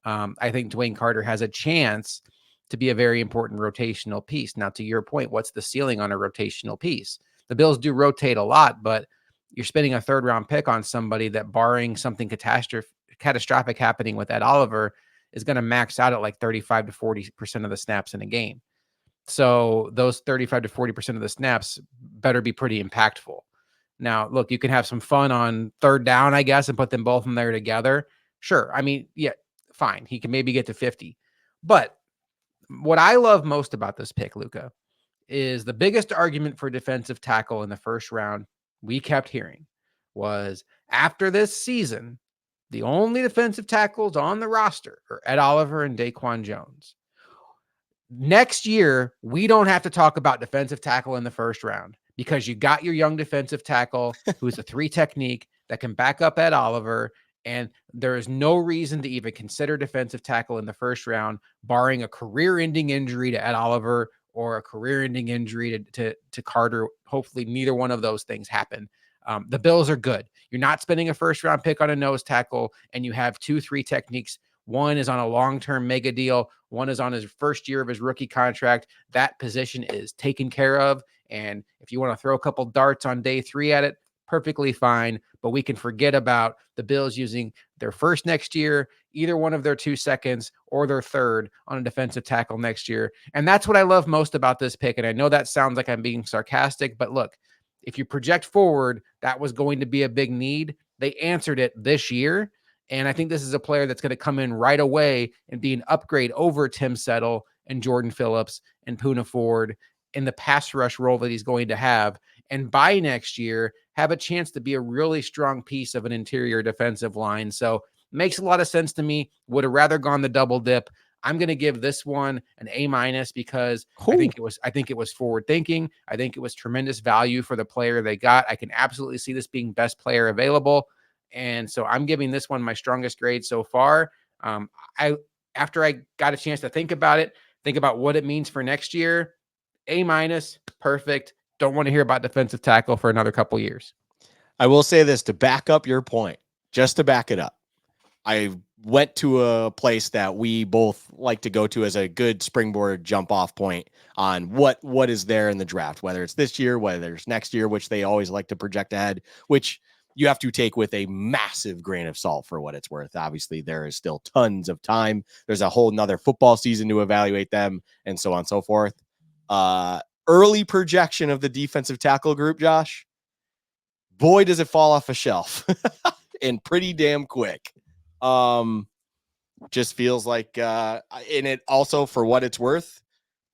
S1: I think DeWayne Carter has a chance to be a very important rotational piece. Now, to your point, what's the ceiling on a rotational piece? The Bills do rotate a lot, but you're spending a 3rd round pick on somebody that, barring something catastrophic happening with Ed Oliver, is going to max out at like 35 to 40% of the snaps in a game. So those 35 to 40% of the snaps better be pretty impactful. Now, look, you can have some fun on 3rd down, I guess, and put them both in there together. Sure. I mean, yeah, fine. He can maybe get to 50. But what I love most about this pick, Luka, is the biggest argument for defensive tackle in the 1st round we kept hearing was, after this season, the only defensive tackles on the roster are Ed Oliver and Daequan Jones. Next year, we don't have to talk about defensive tackle in the 1st round because you got your young defensive tackle who's a 3 technique that can back up Ed Oliver. And there is no reason to even consider defensive tackle in the 1st round, barring a career-ending injury to Ed Oliver or a career-ending injury to Carter. Hopefully, neither one of those things happen. The Bills are good. You're not spending a 1st-round pick on a nose tackle, and you have 2-3 techniques. One is on a long-term mega deal. One is on his 1st year of his rookie contract. That position is taken care of. And if you want to throw a couple darts on day 3 at it, perfectly fine, but we can forget about the Bills using their first next year, either one of their 2 seconds or their third on a defensive tackle next year. And that's what I love most about this pick. And I know that sounds like I'm being sarcastic, but look, if you project forward, that was going to be a big need. They answered it this year. And I think this is a player that's going to come in right away and be an upgrade over Tim Settle and Jordan Phillips and Poona Ford in the pass rush role that he's going to have. And by next year, have a chance to be a really strong piece of an interior defensive line. So makes a lot of sense to me. Would have rather gone the double dip. I'm going to give this one an A- because I think it was forward thinking. I think it was tremendous value for the player they got. I can absolutely see this being best player available. And so I'm giving this one my strongest grade so far. I After I got a chance to think about it, think about what it means for next year. A-, perfect. Don't want to hear about defensive tackle for another couple years.
S2: I will say this to back up your point, just to back it up. I went to a place that we both like to go to as a good springboard jump off point on what is there in the draft, whether it's this year, whether it's next year, which they always like to project ahead, which you have to take with a massive grain of salt for what it's worth. Obviously, there is still tons of time. There's a whole nother football season to evaluate them and so on and so forth. Early projection of the defensive tackle group, Josh, boy, does it fall off a shelf and pretty damn quick. Just feels like, and it also, for what it's worth,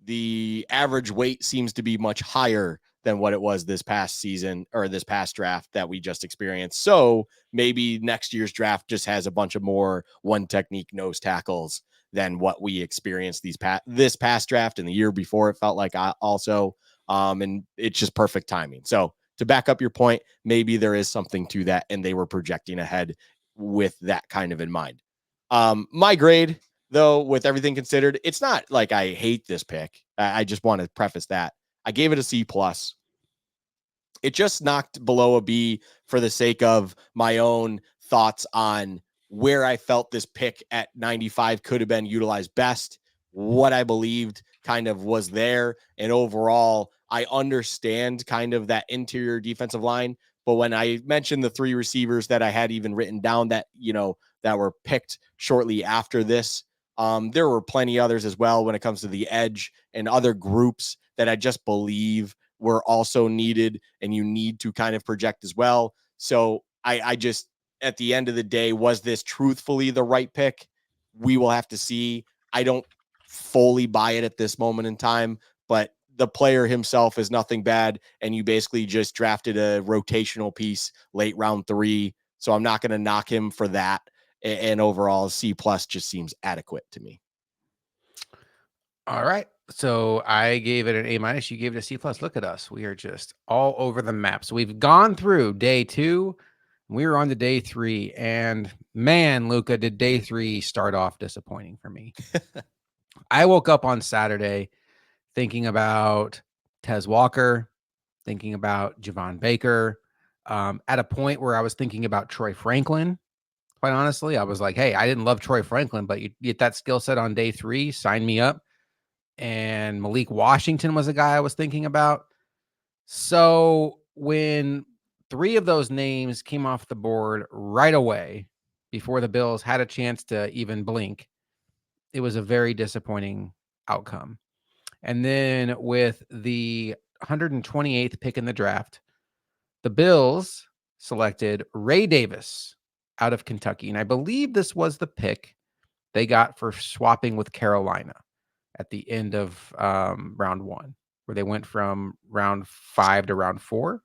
S2: the average weight seems to be much higher than what it was this past season or this past draft that we just experienced. So maybe next year's draft just has a bunch of more one technique nose tackles than what we experienced this past draft and the year before. It felt like also, and it's just perfect timing. So to back up your point, maybe there is something to that, and they were projecting ahead with that kind of in mind. My grade, though, with everything considered, it's not like I hate this pick. I just want to preface that. I gave it a C+. It just knocked below a B for the sake of my own thoughts on where I felt this pick at 95 could have been utilized best, what I believed kind of was there. And overall, I understand kind of that interior defensive line. But when I mentioned the 3 receivers that I had even written down that, that were picked shortly after this, there were plenty others as well when it comes to the edge and other groups that I just believe were also needed and you need to kind of project as well. So I just, at the end of the day, was this truthfully the right pick? We will have to see. I don't fully buy it at this moment in time, but the player himself is nothing bad. And you basically just drafted a rotational piece late round 3. So I'm not going to knock him for that. And overall, C+ just seems adequate to me.
S1: All right. So I gave it an A-. You gave it a C+. Look at us. We are just all over the map. So we've gone through day 2. We were on to day 3. And man, Luka, did day 3 start off disappointing for me. I woke up on Saturday thinking about Tez Walker, thinking about Javon Baker, at a point where I was thinking about Troy Franklin. Quite honestly, I was like, hey, I didn't love Troy Franklin, but you get that skill set on day 3, sign me up. And Malik Washington was a guy I was thinking about. So when 3 of those names came off the board right away before the Bills had a chance to even blink, it was a very disappointing outcome. And then with the 128th pick in the draft, the Bills selected Ray Davis out of Kentucky. And I believe this was the pick they got for swapping with Carolina at the end of round 1, where they went from round 5 to round 4.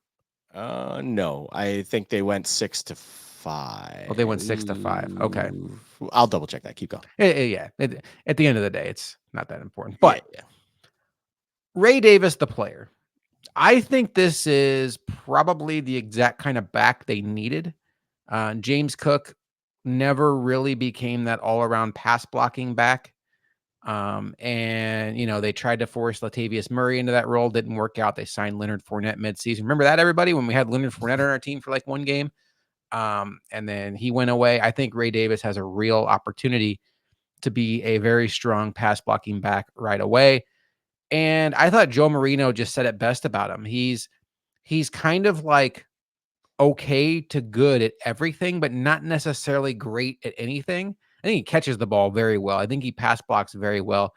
S2: No, I think they went 6 to 5.
S1: Oh, they went 6 to 5. Okay.
S2: I'll double check that. Keep going.
S1: Yeah. At the end of the day, it's not that important. But
S2: yeah.
S1: Ray Davis, the player, I think this is probably the exact kind of back they needed. James Cook never really became that all-around pass blocking back. And, they tried to force Latavius Murray into that role. Didn't work out. They signed Leonard Fournette midseason. Remember that, everybody, when we had Leonard Fournette on our team for like 1 game? And then he went away. I think Ray Davis has a real opportunity to be a very strong pass blocking back right away. And I thought Joe Marino just said it best about him. He's kind of like okay to good at everything, but not necessarily great at anything. I think he catches the ball very well. I think he pass blocks very well.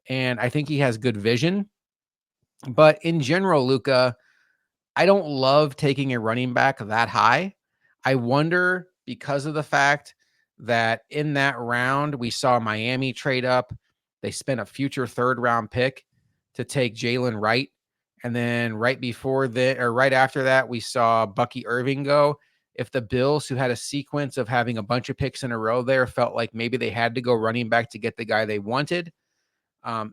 S1: And I think he has good vision. But in general, Luka, I don't love taking a running back that high. I wonder because of the fact that in that round, we saw Miami trade up. They spent a future third round pick to take Jalen Wright. And then right before that, or right after that, we saw Bucky Irving go. If the Bills, who had a sequence of having a bunch of picks in a row there, felt like maybe they had to go running back to get the guy they wanted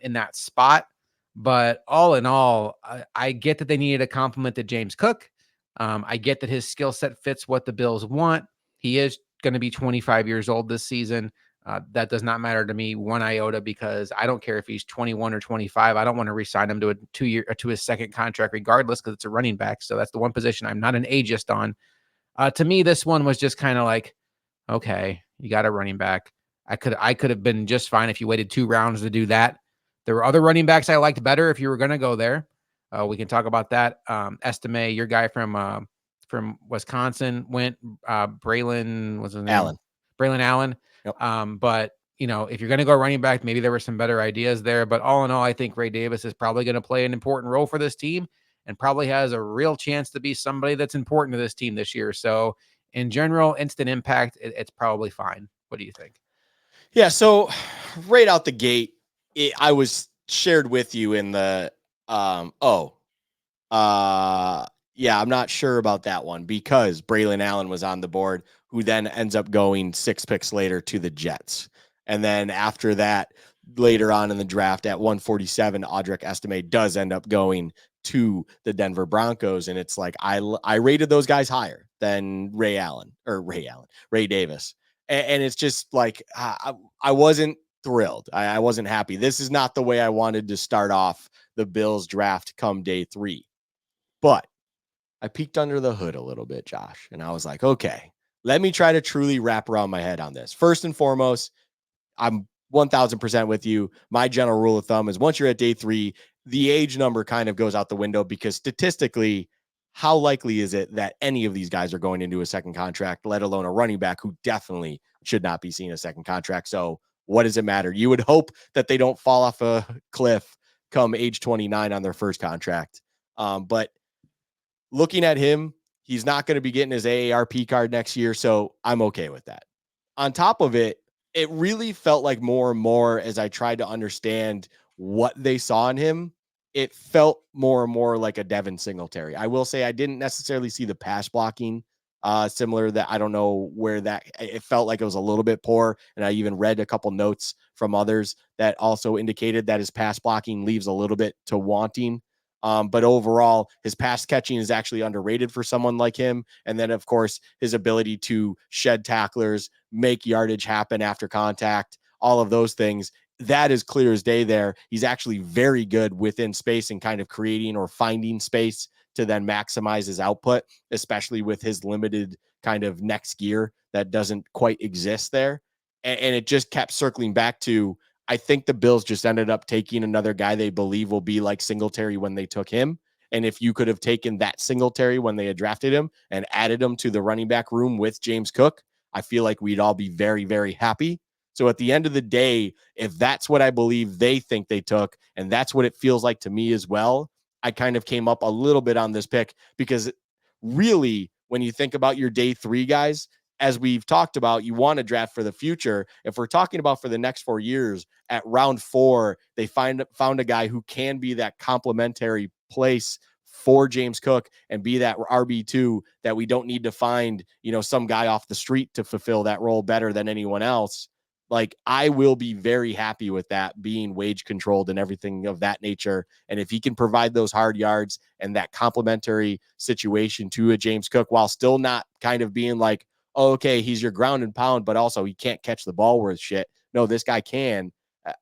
S1: in that spot. But all in all, I get that they needed a compliment to James Cook. I get that his skill set fits what the Bills want. He is going to be 25 years old this season. That does not matter to me one iota because I don't care if he's 21 or 25. I don't want to re-sign him to a 2-year or to his second contract, regardless, because it's a running back. So that's the one position I'm not an ageist on. To me, this one was just kind of like, okay, you got a running back. I could have been just fine if you waited 2 rounds to do that. There were other running backs I liked better if you were going to go there. We can talk about that. Estime, your guy from Wisconsin went. Braylon, what's his name?
S2: Allen.
S1: Braylon Allen.
S2: Yep.
S1: But if you're going to go running back, maybe there were some better ideas there. But all in all, I think Ray Davis is probably going to play an important role for this team and probably has a real chance to be somebody that's important to this team this year. So in general, instant impact, it's probably fine. What do you think?
S2: Yeah. So right out the gate, I was shared with you in the, yeah, I'm not sure about that one because Braylon Allen was on the board, who then ends up going 6 picks later to the Jets. And then after that, later on in the draft at 147, Audric Estime does end up going to the Denver Broncos. And it's like, I rated those guys higher than Ray Davis. And it's just like, I wasn't thrilled. I wasn't happy. This is not the way I wanted to start off the Bills draft come day 3. But I peeked under the hood a little bit, Josh, and I was like, okay, let me try to truly wrap around my head on this. First and foremost, I'm 1000% with you. My general rule of thumb is once you're at day 3, the age number kind of goes out the window because statistically, how likely is it that any of these guys are going into a second contract, let alone a running back who definitely should not be seeing a second contract? So what does it matter? You would hope that they don't fall off a cliff come age 29 on their first contract. But looking at him, he's not going to be getting his AARP card next year, so I'm okay with that. On top of it, it really felt like more and more as I tried to understand what they saw in him, it felt more and more like a Devin Singletary. I will say I didn't necessarily see the pass blocking similar that I don't know where that it felt like it was a little bit poor. And I even read a couple notes from others that also indicated that his pass blocking leaves a little bit to wanting. But overall, his pass catching is actually underrated for someone like him. And then, of course, his ability to shed tacklers, make yardage happen after contact, all of those things. That is clear as day there. He's actually very good within space and kind of creating or finding space to then maximize his output, especially with his limited kind of next gear that doesn't quite exist there. And it just kept circling back to, I think the Bills just ended up taking another guy they believe will be like Singletary when they took him. And if you could have taken that Singletary when they had drafted him and added him to the running back room with James Cook, I feel like we'd all be very, very happy. So at the end of the day, if that's what I believe they think they took, and that's what it feels like to me as well, I kind of came up a little bit on this pick because really, when you think about your day 3 guys, as we've talked about, you want to draft for the future. If we're talking about for the next 4 years, at round 4, they found a guy who can be that complementary place for James Cook and be that RB2 that we don't need to find, some guy off the street to fulfill that role better than anyone else. Like, I will be very happy with that being wage controlled and everything of that nature. And if he can provide those hard yards and that complementary situation to a James Cook while still not kind of being like, oh, okay, he's your ground and pound, but also he can't catch the ball worth shit. No, this guy can.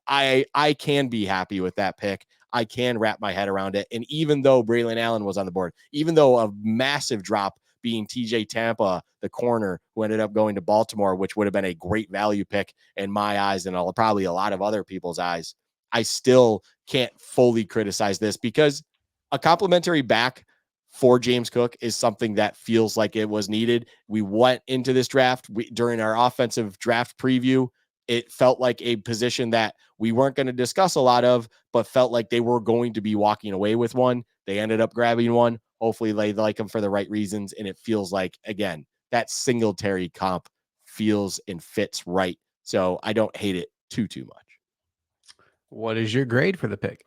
S2: I can be happy with that pick. I can wrap my head around it. And even though Braylon Allen was on the board, even though a massive drop being TJ Tampa, the corner who ended up going to Baltimore, which would have been a great value pick in my eyes and probably a lot of other people's eyes, I still can't fully criticize this because a complimentary back for James Cook is something that feels like it was needed. We went into this draft during our offensive draft preview. It felt like a position that we weren't going to discuss a lot of, but felt like they were going to be walking away with one. They ended up grabbing one. Hopefully they like him for the right reasons. And it feels like, again, that Singletary comp feels and fits right. So I don't hate it too much.
S1: What is your grade for the pick?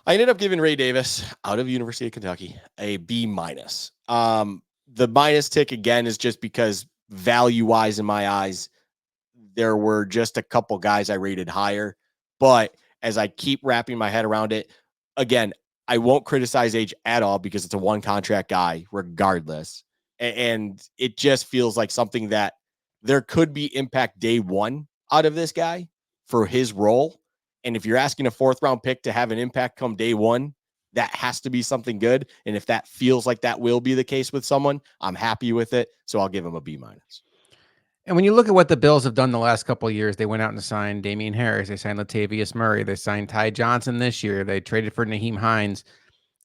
S2: I ended up giving Ray Davis out of University of Kentucky a B minus. The minus tick again is just because value wise in my eyes, there were just a couple guys I rated higher. But as I keep wrapping my head around it, again, I won't criticize age at all because it's a one contract guy regardless. And it just feels like something that there could be impact day one out of this guy for his role. And if you're asking a 4th round pick to have an impact come day one, that has to be something good. And if that feels like that will be the case with someone, I'm happy with it. So I'll give him a B minus.
S1: And when you look at what the Bills have done the last couple of years, they went out and signed Damian Harris. They signed Latavius Murray. They signed Ty Johnson this year. They traded for Naheem Hines.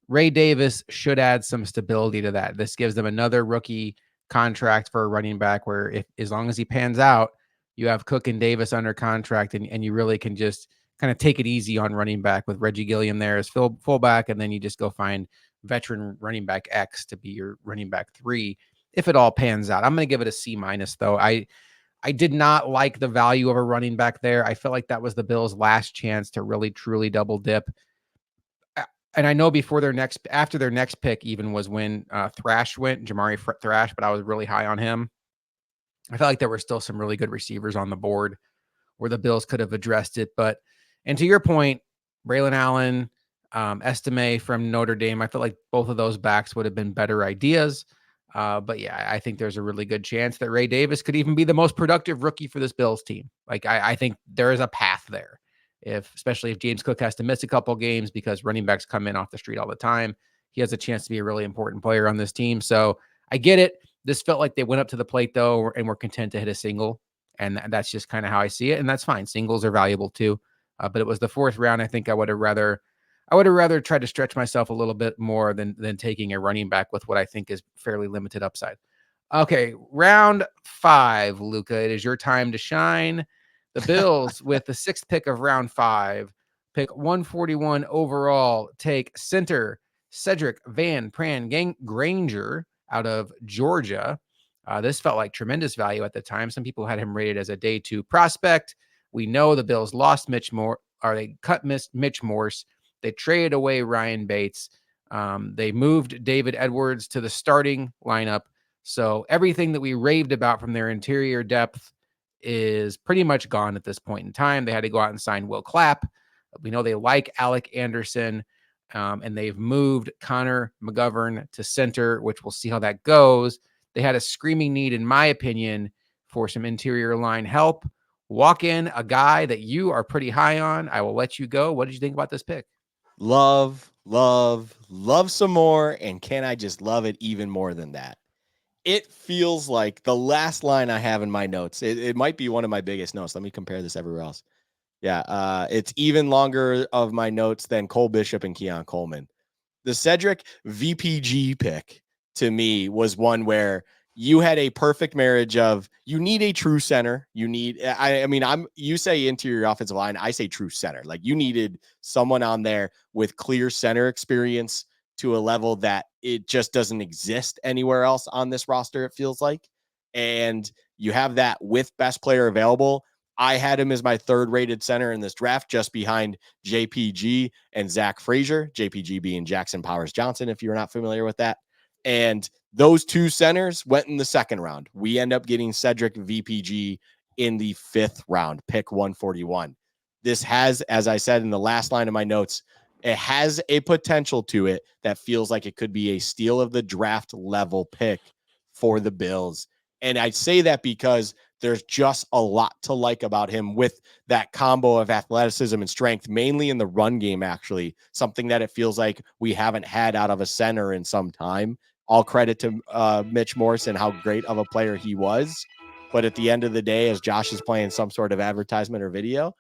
S1: Ray Davis should add some stability to that. This gives them another rookie contract for a running back where if as long as he pans out, you have Cook and Davis under contract and you really can just kind of take it easy on running back with Reggie Gilliam there as fullback, and then you just go find veteran running back X to be your running back 3 if it all pans out. I'm going to give it a C minus though. I did not like the value of a running back there. I felt like that was the Bills' last chance to really truly double dip. And I know after their next pick even was when Thrash went, Jamari Thrash, but I was really high on him. I felt like there were still some really good receivers on the board where the Bills could have addressed it. And to your point, Braylon Allen, Estime from Notre Dame, I feel like both of those backs would have been better ideas. But yeah, I think there's a really good chance that Ray Davis could even be the most productive rookie for this Bills team. Like I think there is a path there. Especially if James Cook has to miss a couple games because running backs come in off the street all the time, he has a chance to be a really important player on this team. So I get it. This felt like they went up to the plate though, and were content to hit a single. And that's just kind of how I see it. And that's fine. Singles are valuable too. But it was the 4th round. I think I would have rather tried to stretch myself a little bit more than taking a running back with what I think is fairly limited upside. Okay, round 5, Luka. It is your time to shine. The Bills, with the 6th pick of round 5, pick 141 overall, take center Cedric Van Pran-Granger out of Georgia. This felt like tremendous value at the time. Some people had him rated as a day 2 prospect. We know the Bills lost they cut Mitch Morse. They traded away Ryan Bates. They moved David Edwards to the starting lineup. So everything that we raved about from their interior depth is pretty much gone at this point in time. They had to go out and sign Will Clapp. We know they like Alec Anderson, and they've moved Connor McGovern to center, which we'll see how that goes. They had a screaming need, in my opinion, for some interior line help. Walk in a guy that you are pretty high on. I will let you go. What did you think about this pick?
S2: Love some more. And can I just love it even more than that? It feels like the last line I have in my notes. It might be one of my biggest notes. Let me compare this everywhere else. Yeah, it's even longer of my notes than Cole Bishop and Keon Coleman. The Cedric VPG pick to me was one where you had a perfect marriage of you need a true center. You say interior offensive line, I say true center. Like you needed someone on there with clear center experience to a level that it just doesn't exist anywhere else on this roster, it feels like. And you have that with best player available. I had him as my 3rd rated center in this draft, just behind JPG and Zach Frazier, JPG being Jackson Powers Johnson, if you're not familiar with that. And those 2 centers went in the 2nd round. We end up getting Cedric VPG in the 5th round, pick 141. This has, as I said in the last line of my notes, it has a potential to it that feels like it could be a steal of the draft level pick for the Bills. And I say that because there's just a lot to like about him with that combo of athleticism and strength, mainly in the run game, actually, something that it feels like we haven't had out of a center in some time. All credit to Mitch Morse and how great of a player he was. But at the end of the day, as Josh is playing some sort of advertisement or video,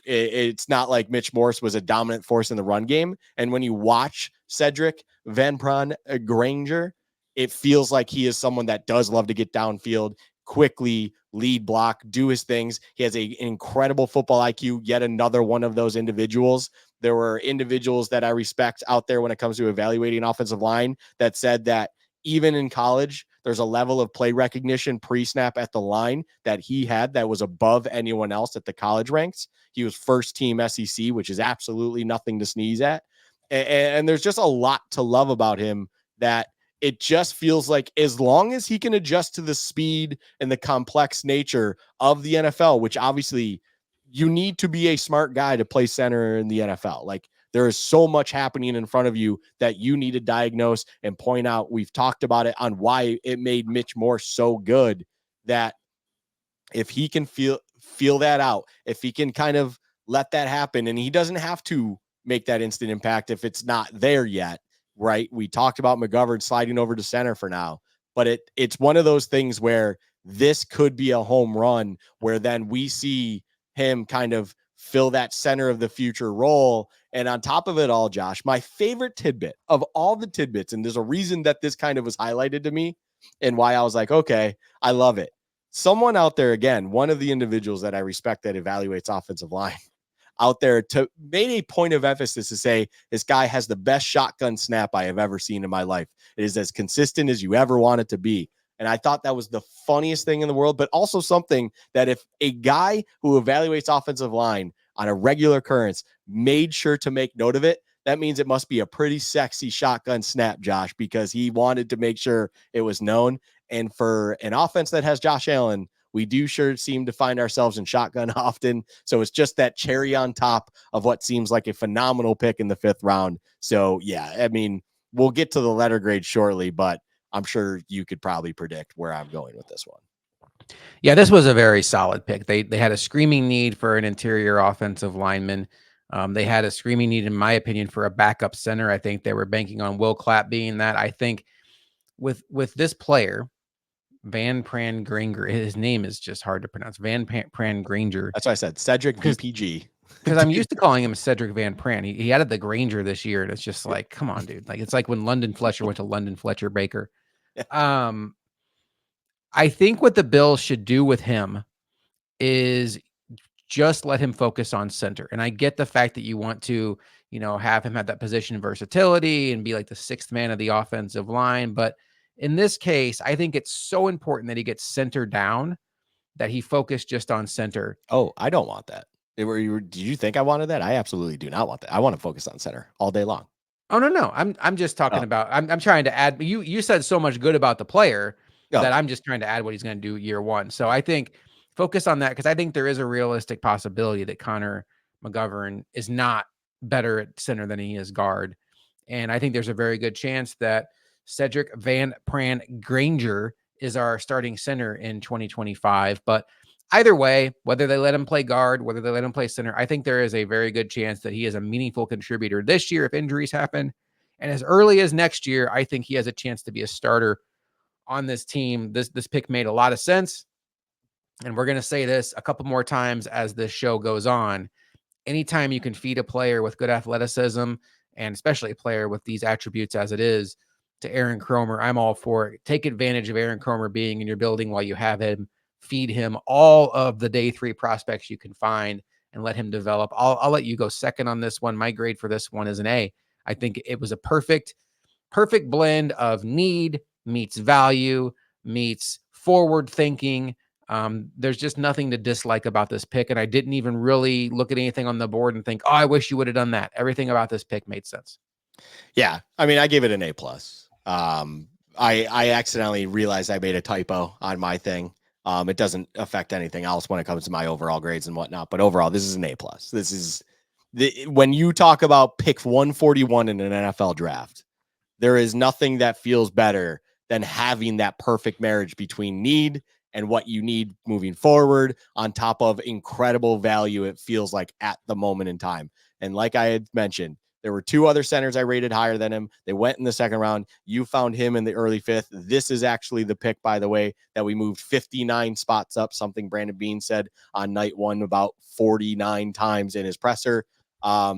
S2: it's not like Mitch Morse was a dominant force in the run game. And when you watch Cedric Pran-Granger, it feels like he is someone that does love to get downfield, quickly lead block, do his things. He has an incredible football IQ, yet another one of those individuals. There were individuals that I respect out there when it comes to evaluating offensive line that said that even in college, there's a level of play recognition pre-snap at the line that he had that was above anyone else at the college ranks. He was first team SEC, which is absolutely nothing to sneeze at. And there's just a lot to love about him that it just feels like as long as he can adjust to the speed and the complex nature of the NFL, which obviously you need to be a smart guy to play center in the NFL. Like there is so much happening in front of you that you need to diagnose and point out. We've talked about it on why it made Mitch Morse so good, that if he can feel that out, if he can kind of let that happen, and he doesn't have to make that instant impact if it's not there yet, right? We talked about McGovern sliding over to center for now, but it's one of those things where this could be a home run where then we see him kind of fill that center of the future role. And on top of it all, Josh, my favorite tidbit of all the tidbits, and there's a reason that this kind of was highlighted to me and why I was like, okay, I love it. Someone out there, again, one of the individuals that I respect that evaluates offensive line out there made a point of emphasis to say this guy has the best shotgun snap I have ever seen in my life. It is as consistent as you ever want it to be. And I thought that was the funniest thing in the world, but also something that if a guy who evaluates offensive line on a regular occurrence made sure to make note of it, that means it must be a pretty sexy shotgun snap, Josh, because he wanted to make sure it was known. And for an offense that has Josh Allen, we do sure seem to find ourselves in shotgun often. So it's just that cherry on top of what seems like a phenomenal pick in the 5th round. So, yeah, I mean, we'll get to the letter grade shortly, but I'm sure you could probably predict where I'm going with this one.
S1: Yeah, this was a very solid pick. They had a screaming need for an interior offensive lineman. They had a screaming need, in my opinion, for a backup center. I think they were banking on Will Clapp being that. I think with this player, Pran-Granger, his name is just hard to pronounce. Pran-Granger.
S2: That's why I said Cedric VPG.
S1: Because I'm used to calling him Cedric Van Pran. He added the Granger this year, and it's just like, come on, dude. Like it's like when London Fletcher went to London Fletcher Baker. I think what the Bills should do with him is just let him focus on center. And I get the fact that you want to, have him have that position versatility and be like the 6th man of the offensive line. But in this case, I think it's so important that he gets center down, that he focused just on center.
S2: Oh, I don't want that. Did you think I wanted that? I absolutely do not want that. I want to focus on center all day long.
S1: Oh, no. I'm just talking about, I'm trying to add, you said so much good about the player that I'm just trying to add what he's going to do year one. So I think focus on that, because I think there is a realistic possibility that Connor McGovern is not better at center than he is guard. And I think there's a very good chance that Cedric Van Pran-Granger is our starting center in 2025. But either way, whether they let him play guard, whether they let him play center, I think there is a very good chance that he is a meaningful contributor this year if injuries happen. And as early as next year, I think he has a chance to be a starter on this team. This pick made a lot of sense. And we're going to say this a couple more times as this show goes on. Anytime you can feed a player with good athleticism, and especially a player with these attributes as it is, to Aaron Kromer, I'm all for it. Take advantage of Aaron Kromer being in your building while you have him. Feed him all of the day 3 prospects you can find and let him develop. I'll let you go second on this one. My grade for this one is an A. I think it was a perfect blend of need meets value meets forward thinking. There's just nothing to dislike about this pick. And I didn't even really look at anything on the board and think, oh, I wish you would have done that. Everything about this pick made sense.
S2: Yeah. I mean, I gave it an A+. I accidentally realized I made a typo on my thing. It doesn't affect anything else when it comes to my overall grades and whatnot, but overall, this is an A+. This is when you talk about pick 141 in an NFL draft, there is nothing that feels better than having that perfect marriage between need and what you need moving forward, on top of incredible value, it feels like, at the moment in time. And like I had mentioned, there were 2 other centers I rated higher than him. They went in the 2nd round. You found him in the early 5th. This is actually the pick, by the way, that we moved 59 spots up, something Brandon Beane said on night 1 about 49 times in his presser.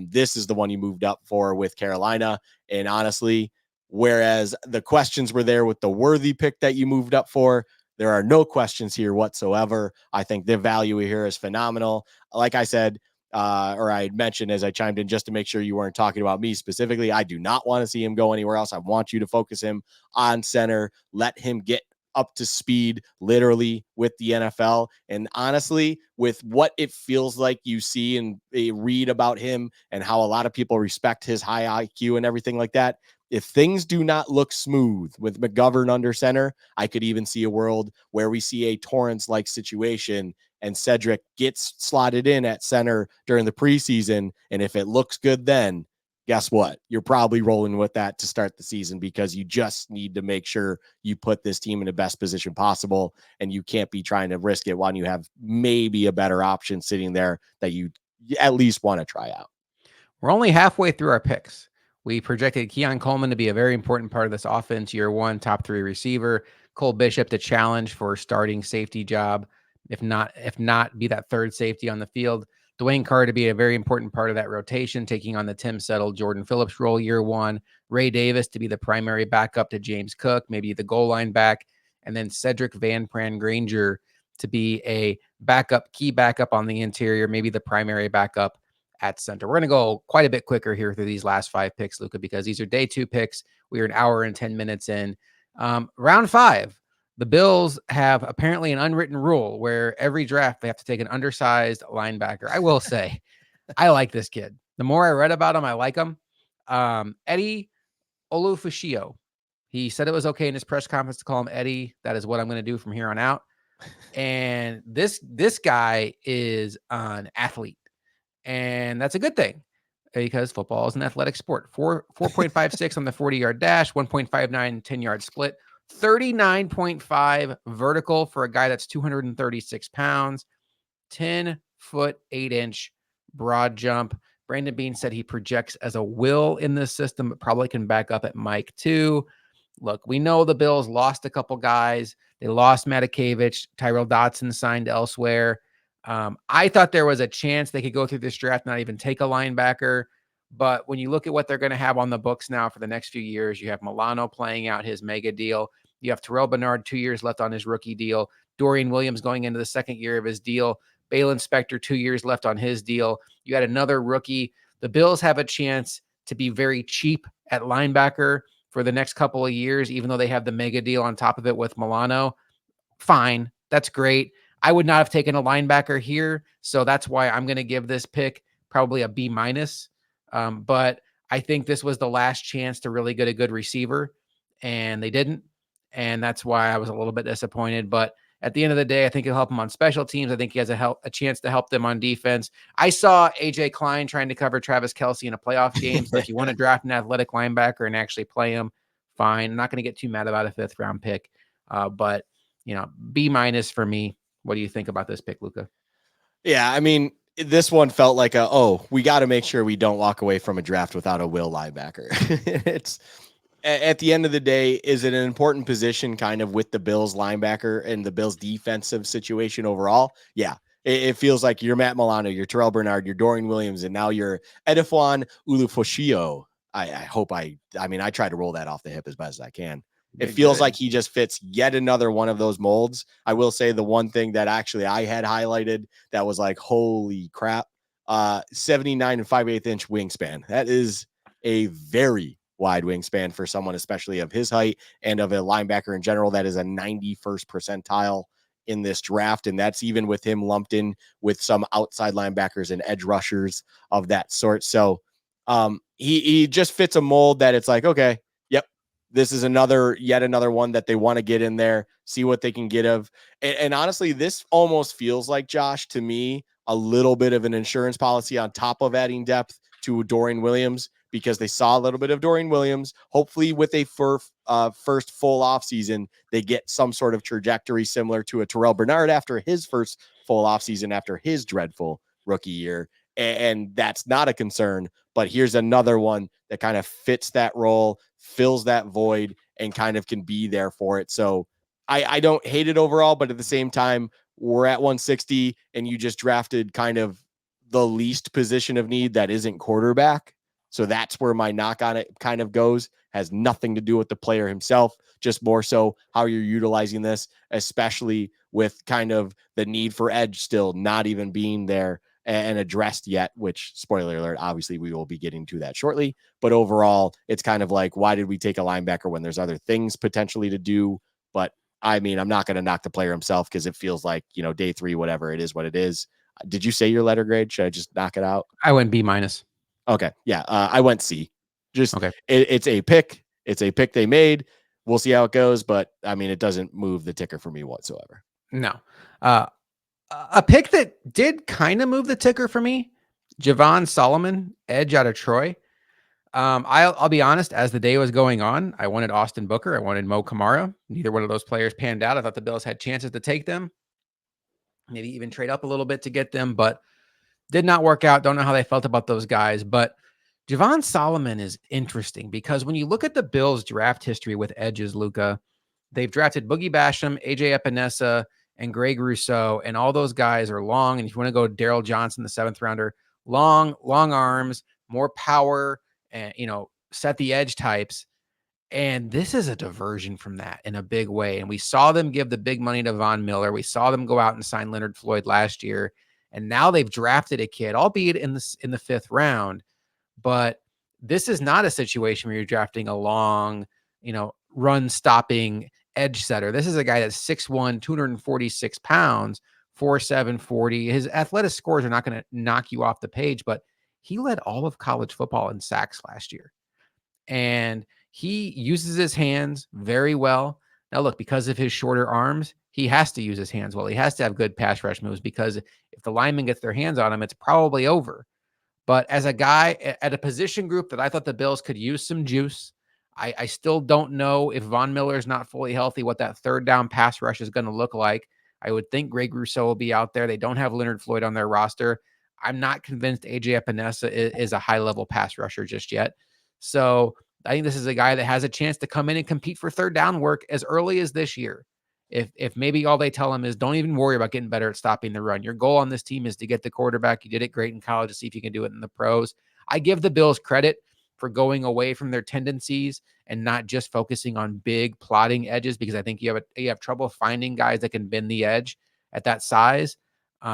S2: This is the one you moved up for with Carolina. And honestly, Whereas the questions were there with the Worthy pick that you moved up for. There are no questions here whatsoever. I think the value here is phenomenal. Like I said, or I had mentioned as I chimed in, just to make sure you weren't talking about me specifically, I do not want to see him go anywhere else. I want you to focus him on center. Let him get up to speed literally with the NFL. And honestly, with what it feels like you see and read about him and how a lot of people respect his high IQ and everything like that, if things do not look smooth with McGovern under center, I could even see a world where we see a Torrance-like situation and Cedric gets slotted in at center during the preseason. And if it looks good, then guess what? You're probably rolling with that to start the season, because you just need to make sure you put this team in the best position possible. And you can't be trying to risk it when you have maybe a better option sitting there that you at least want to try out.
S1: We're only halfway through our picks. We projected Keon Coleman to be a very important part of this offense. Year one, top 3 receiver. Cole Bishop to challenge for starting safety job. If not, be that third safety on the field. DeWayne Carr to be a very important part of that rotation, taking on the Tim Settle, Jordan Phillips role year one. Ray Davis to be the primary backup to James Cook, maybe the goal line back. And then Cedric Van Pran-Granger to be a key backup on the interior, maybe the primary backup at center. We're going to go quite a bit quicker here through these last 5 picks, Luka, because these are day 2 picks. We are an hour and 10 minutes in. Round 5, the Bills have apparently an unwritten rule where every draft they have to take an undersized linebacker. I will say, I like this kid. The more I read about him, I like him. Eddie Olufashio. He said it was okay in his press conference to call him Eddie. That is what I'm going to do from here on out. And this guy is an athlete. And that's a good thing, because football is an athletic sport. 4.56 on the 40-yard dash, 1.59 10-yard split, 39.5 vertical for a guy that's 236 pounds, 10 foot 8 inch broad jump. Brandon Beane said he projects as a will in this system, but probably can back up at Mike too. Look, we know the Bills lost a couple guys. They lost Matakevich. Tyrell Dotson signed elsewhere. I thought there was a chance they could go through this draft, not even take a linebacker. But when you look at what they're going to have on the books now for the next few years, you have Milano playing out his mega deal. You have Terrell Bernard, 2 years left on his rookie deal. Dorian Williams going into the second year of his deal. Balin Spector, 2 years left on his deal. You had another rookie. The Bills have a chance to be very cheap at linebacker for the next couple of years, even though they have the mega deal on top of it with Milano. Fine. That's great. I would not have taken a linebacker here, so that's why I'm going to give this pick probably a B-. But I think this was the last chance to really get a good receiver, and they didn't, and that's why I was a little bit disappointed. But at the end of the day, I think he'll help him on special teams. I think he has a chance to help them on defense. I saw A.J. Klein trying to cover Travis Kelce in a playoff game, so if you want to draft an athletic linebacker and actually play him, fine. I'm not going to get too mad about a 5th-round pick, but B- for me. What do you think about this pick, Luka?
S2: Yeah, I mean, this one felt like we got to make sure we don't walk away from a draft without a will linebacker. It's at the end of the day, is it an important position kind of with the Bills linebacker and the Bills defensive situation overall? Yeah. It feels like you're Matt Milano, you're Terrell Bernard, you're Dorian Williams, and now you're Edifon Ulufoshio. I try to roll that off the hip as best as I can. It feels like he just fits yet another one of those molds. I will say the one thing that actually I had highlighted that was like, holy crap, 79 and 5/8 inch wingspan. That is a very wide wingspan for someone, especially of his height and of a linebacker in general. That is a 91st percentile in this draft. And that's even with him lumped in with some outside linebackers and edge rushers of that sort. So he just fits a mold that it's like, okay, yep, this is yet another one that they want to get in there, see what they can get of. And honestly, this almost feels like, Josh, to me, a little bit of an insurance policy on top of adding depth to Dorian Williams, because they saw a little bit of Dorian Williams. Hopefully with a first full offseason, they get some sort of trajectory similar to a Terrell Bernard after his first full offseason after his dreadful rookie year. And that's not a concern, but here's another one that kind of fits that role, fills that void, and kind of can be there for it. So I don't hate it overall, but at the same time, we're at 160 and you just drafted kind of the least position of need that isn't quarterback. So that's where my knock on it kind of goes. has nothing to do with the player himself, just more so how you're utilizing this, especially with kind of the need for edge still not even being there and addressed yet, which, spoiler alert, obviously we will be getting to that shortly. But overall, it's kind of like, why did we take a linebacker when there's other things potentially to do? But I mean, I'm not going to knock the player himself because it feels like, day 3, whatever, it is what it is. Did you say your letter grade? Should I just knock it out?
S1: I went B minus.
S2: Okay. Yeah. I went C. Just,
S1: okay.
S2: It's a pick. It's a pick they made. We'll see how it goes. But I mean, it doesn't move the ticker for me whatsoever.
S1: No. A pick that did kind of move the ticker for me, Javon Solomon, edge out of Troy. I'll be honest, as the day was going on, I wanted Austin Booker. I wanted Mo Kamara. Neither one of those players panned out. I thought the Bills had chances to take them, maybe even trade up a little bit to get them, but did not work out. Don't know how they felt about those guys. But Javon Solomon is interesting because when you look at the Bills' draft history with edges, Luka, they've drafted Boogie Basham, AJ Epinesa, and Greg Rousseau, and all those guys are long. And if you want to go Daryl Johnson, the 7th rounder, long arms, more power, and set the edge types. And this is a diversion from that in a big way. And we saw them give the big money to Von Miller. We saw them go out and sign Leonard Floyd last year. And now they've drafted a kid, albeit in the 5th round. But this is not a situation where you're drafting a long, run stopping edge setter. This is a guy that's 6'1", 246 pounds, 4'7", 40. His athletic scores are not going to knock you off the page, but he led all of college football in sacks last year. And he uses his hands very well. Now, look, because of his shorter arms, he has to use his hands well. He has to have good pass rush moves because if the lineman gets their hands on him, it's probably over. But as a guy at a position group that I thought the Bills could use some juice, I still don't know if Von Miller is not fully healthy, what that third down pass rush is going to look like. I would think Greg Rousseau will be out there. They don't have Leonard Floyd on their roster. I'm not convinced AJ Epinesa is a high-level pass rusher just yet. So I think this is a guy that has a chance to come in and compete for third down work as early as this year. If maybe all they tell him is don't even worry about getting better at stopping the run. Your goal on this team is to get the quarterback. You did it great in college. To see if you can do it in the pros. I give the Bills credit for going away from their tendencies and not just focusing on big plotting edges, because I think you have trouble finding guys that can bend the edge at that size.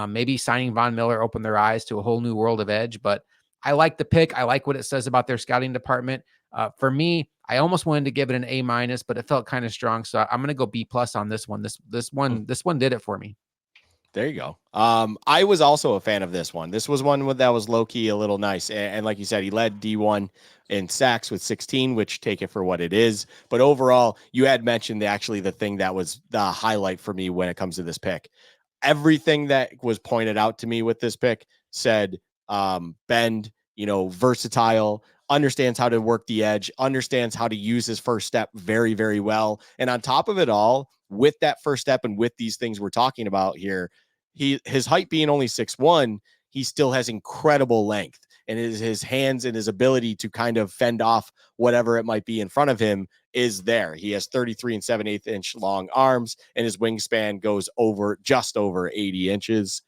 S1: Maybe signing Von Miller opened their eyes to a whole new world of edge, but I like the pick. I like what it says about their scouting department. For me, I almost wanted to give it an A minus, but it felt kind of strong. So I'm going to go B plus on this one. This one did it for me.
S2: There you go. I was also a fan of this one. This was one that was low key a little nice. And like you said, he led D1 in sacks with 16, which take it for what it is. But overall, you had mentioned the thing that was the highlight for me when it comes to this pick. Everything that was pointed out to me with this pick said, bend, versatile, understands how to work the edge, understands how to use his first step very, very well. And on top of it all, with that first step and with these things we're talking about here, his height being only 6'1", he still has incredible length, and his hands and his ability to kind of fend off whatever it might be in front of him is there. He has 33 7/8 inch long arms, and his wingspan goes just over 80 inches.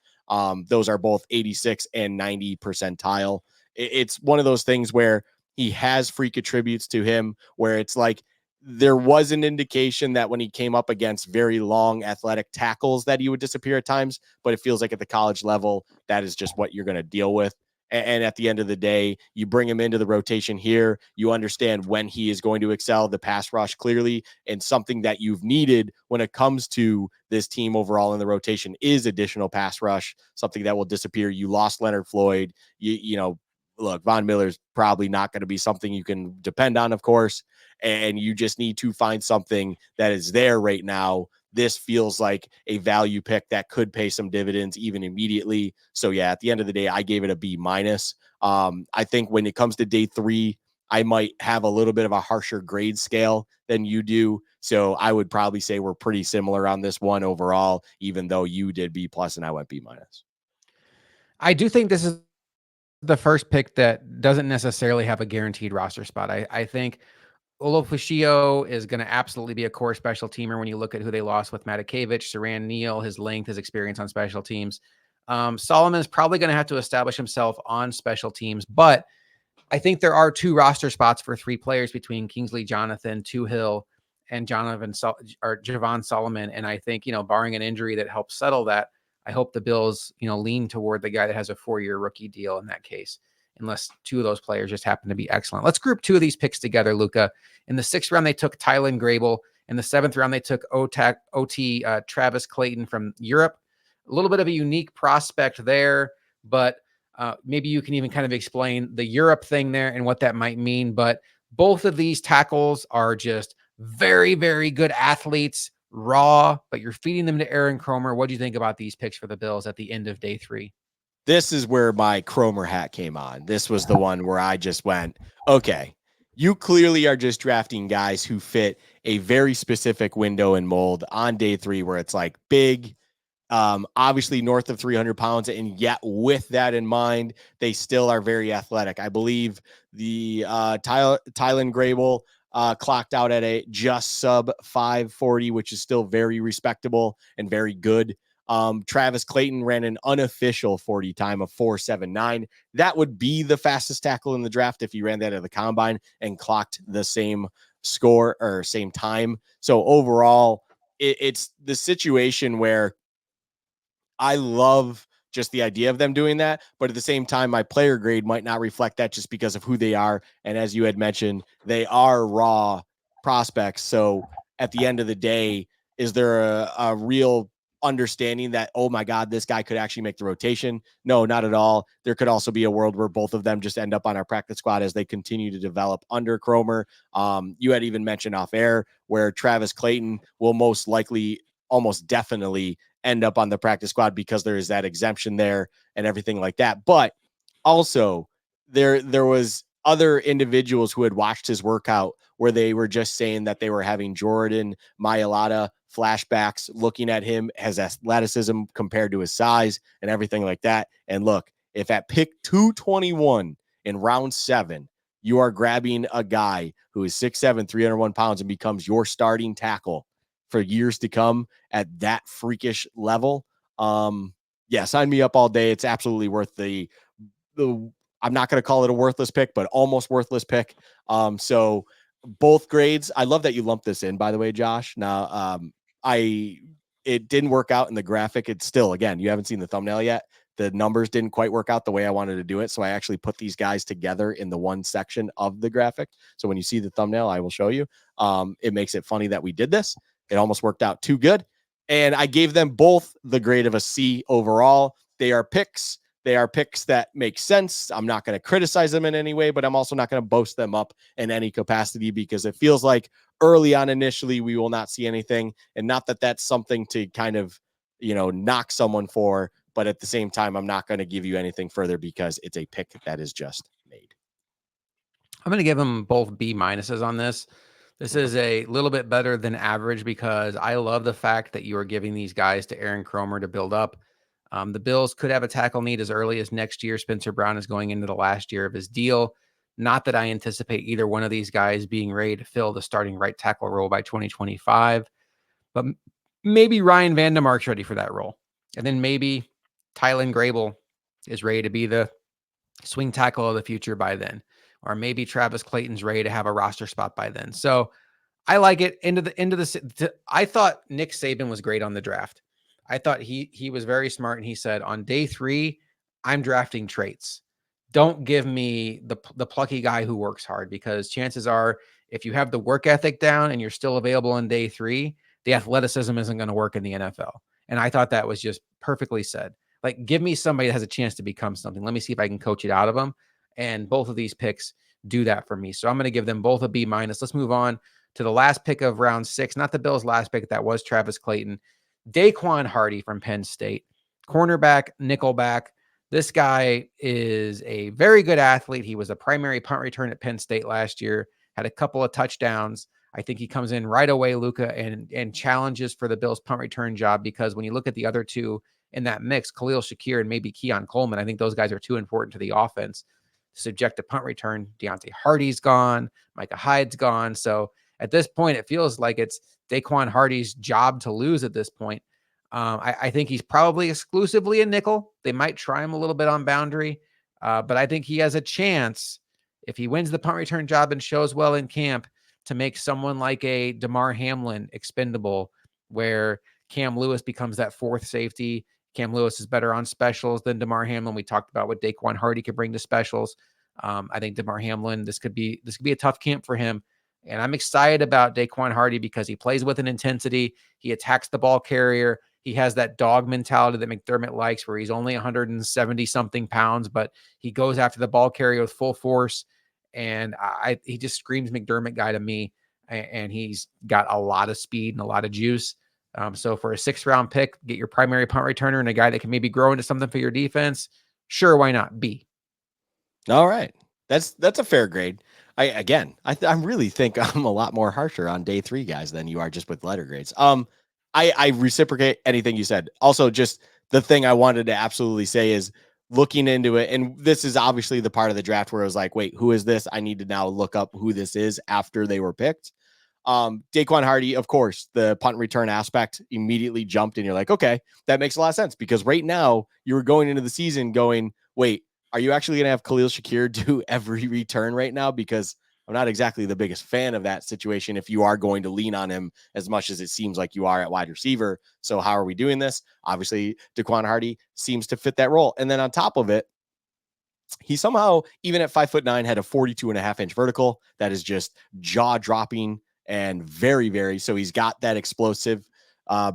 S2: Those are both 86 and 90 percentile. It's one of those things where he has freak attributes to him, where it's like there was an indication that when he came up against very long athletic tackles that he would disappear at times, but it feels like at the college level, that is just what you're going to deal with. And at the end of the day, you bring him into the rotation here. You understand when he is going to excel the pass rush clearly, and something that you've needed when it comes to this team overall in the rotation is additional pass rush, something that will disappear. You lost Leonard Floyd. Look, Von Miller's probably not going to be something you can depend on, of course, and you just need to find something that is there right now. This feels like a value pick that could pay some dividends even immediately. So yeah, at the end of the day, I gave it a B minus. I think when it comes to day 3, I might have a little bit of a harsher grade scale than you do. So I would probably say we're pretty similar on this one overall, even though you did B plus and I went B minus.
S1: I do think this is the first pick that doesn't necessarily have a guaranteed roster spot. I think Olofusio is going to absolutely be a core special teamer when you look at who they lost with Matakevich, Saran Neal, his length, his experience on special teams. Solomon is probably going to have to establish himself on special teams, but I think there are 2 roster spots for 3 players between Kingsley Jonathan, Hill, and Javon Solomon. And I think, barring an injury that helps settle that, I hope the Bills, lean toward the guy that has a 4-year rookie deal in that case, unless 2 of those players just happen to be excellent. Let's group 2 of these picks together, Luka. In the 6th round, they took Tylen Grable. In the 7th round, they took OT Travis Clayton from Europe. A little bit of a unique prospect there, but maybe you can even kind of explain the Europe thing there and what that might mean. But both of these tackles are just very, very good athletes, raw, but you're feeding them to Aaron Kromer. What do you think about these picks for the Bills at the end of day 3?
S2: This is where my Kromer hat came on. This was the one where I just went, okay, you clearly are just drafting guys who fit a very specific window and mold on day 3, where it's like big, obviously north of 300 pounds. And yet with that in mind, they still are very athletic. I believe the Tylen Grable clocked out at a just sub 540, which is still very respectable and very good. Travis Clayton ran an unofficial 40 time of 4.79. That would be the fastest tackle in the draft if he ran that at the combine and clocked the same score or same time. So overall, it's the situation where I love just the idea of them doing that, but at the same time, my player grade might not reflect that just because of who they are. And as you had mentioned, they are raw prospects. So at the end of the day, is there a real understanding that, oh my God, this guy could actually make the rotation? No, not at all. There could also be a world where both of them just end up on our practice squad as they continue to develop under Kromer. You had even mentioned off air where Travis Clayton will most likely, almost definitely end up on the practice squad because there is that exemption there and everything like that. But also there was other individuals who had watched his workout where they were just saying that they were having Jordan Mailata flashbacks, looking at him as athleticism compared to his size and everything like that. And look, if at pick 221 in round 7, you are grabbing a guy who is 6'7", 301 pounds and becomes your starting tackle for years to come at that freakish level. Yeah, sign me up all day. It's absolutely worth the I'm not going to call it a worthless pick, but almost worthless pick. So both grades. I love that you lumped this in, by the way, Josh. Now, it didn't work out in the graphic. It's still, again, you haven't seen the thumbnail yet. The numbers didn't quite work out the way I wanted to do it. So I actually put these guys together in the one section of the graphic. So when you see the thumbnail, I will show you. It makes it funny that we did this. It almost worked out too good. And I gave them both the grade of a C overall. They are picks. They are picks that make sense. I'm not going to criticize them in any way, but I'm also not going to boast them up in any capacity because it feels like early on initially we will not see anything. And not that that's something to kind of, knock someone for, but at the same time, I'm not going to give you anything further because it's a pick that is just made.
S1: I'm going to give them both B minuses on this. This is a little bit better than average because I love the fact that you are giving these guys to Aaron Kromer to build up. The Bills could have a tackle need as early as next year. Spencer Brown is going into the last year of his deal. Not that I anticipate either one of these guys being ready to fill the starting right tackle role by 2025, but maybe Ryan Vandemark's ready for that role. And then maybe Tylen Grable is ready to be the swing tackle of the future by then. Or maybe Travis Clayton's ready to have a roster spot by then. So I like it. I thought Nick Saban was great on the draft. I thought he was very smart, and he said on day 3, I'm drafting traits. Don't give me the plucky guy who works hard, because chances are if you have the work ethic down and you're still available on day 3, the athleticism isn't going to work in the NFL. And I thought that was just perfectly said. Like, give me somebody that has a chance to become something. Let me see if I can coach it out of them. And both of these picks do that for me. So I'm going to give them both a B minus. Let's move on to the last pick of round 6, not the Bills' last pick. That was Travis Clayton. Daequan Hardy from Penn State, cornerback, nickelback. This guy is a very good athlete. He was a primary punt return at Penn State last year, had a couple of touchdowns. I think he comes in right away, Luka, and challenges for the Bills' punt return job, because when you look at the other two in that mix, Khalil Shakir and maybe Keon Coleman, I think those guys are too important to the offense to subject to punt return. Deontay Hardy's gone. Micah Hyde's gone. So at this point, it feels like it's Daequan Hardy's job to lose at this point. I think he's probably exclusively a nickel. They might try him a little bit on boundary, but I think he has a chance if he wins the punt return job and shows well in camp, to make someone like a DeMar Hamlin expendable, where Cam Lewis becomes that fourth safety. Cam Lewis is better on specials than DeMar Hamlin. We talked about what Daequan Hardy could bring to specials. I think DeMar Hamlin, this could be a tough camp for him. And I'm excited about Daequan Hardy because he plays with an intensity. He attacks the ball carrier. He has that dog mentality that McDermott likes, where he's only 170 something pounds, but he goes after the ball carrier with full force. And he just screams McDermott guy to me. And he's got a lot of speed and a lot of juice. So for a 6th round pick, get your primary punt returner and a guy that can maybe grow into something for your defense. Sure, why not? B.
S2: All right. That's a fair grade. I really think I'm a lot more harsher on day 3 guys than you are just with letter grades. I reciprocate anything you said. Also, just the thing I wanted to absolutely say is looking into it, and this is obviously the part of the draft where I was like, wait, who is this? I need to now look up who this is after they were picked. Daequan Hardy, of course, the punt return aspect immediately jumped, and you're like, okay, that makes a lot of sense, because right now you were going into the season going, wait, are you actually going to have Khalil Shakir do every return right now? Because I'm not exactly the biggest fan of that situation if you are going to lean on him as much as it seems like you are at wide receiver. So how are we doing this? Obviously, Daequan Hardy seems to fit that role. And then on top of it, he somehow, even at 5'9", had a 42.5-inch vertical. That is just jaw dropping and very, very, so he's got that explosive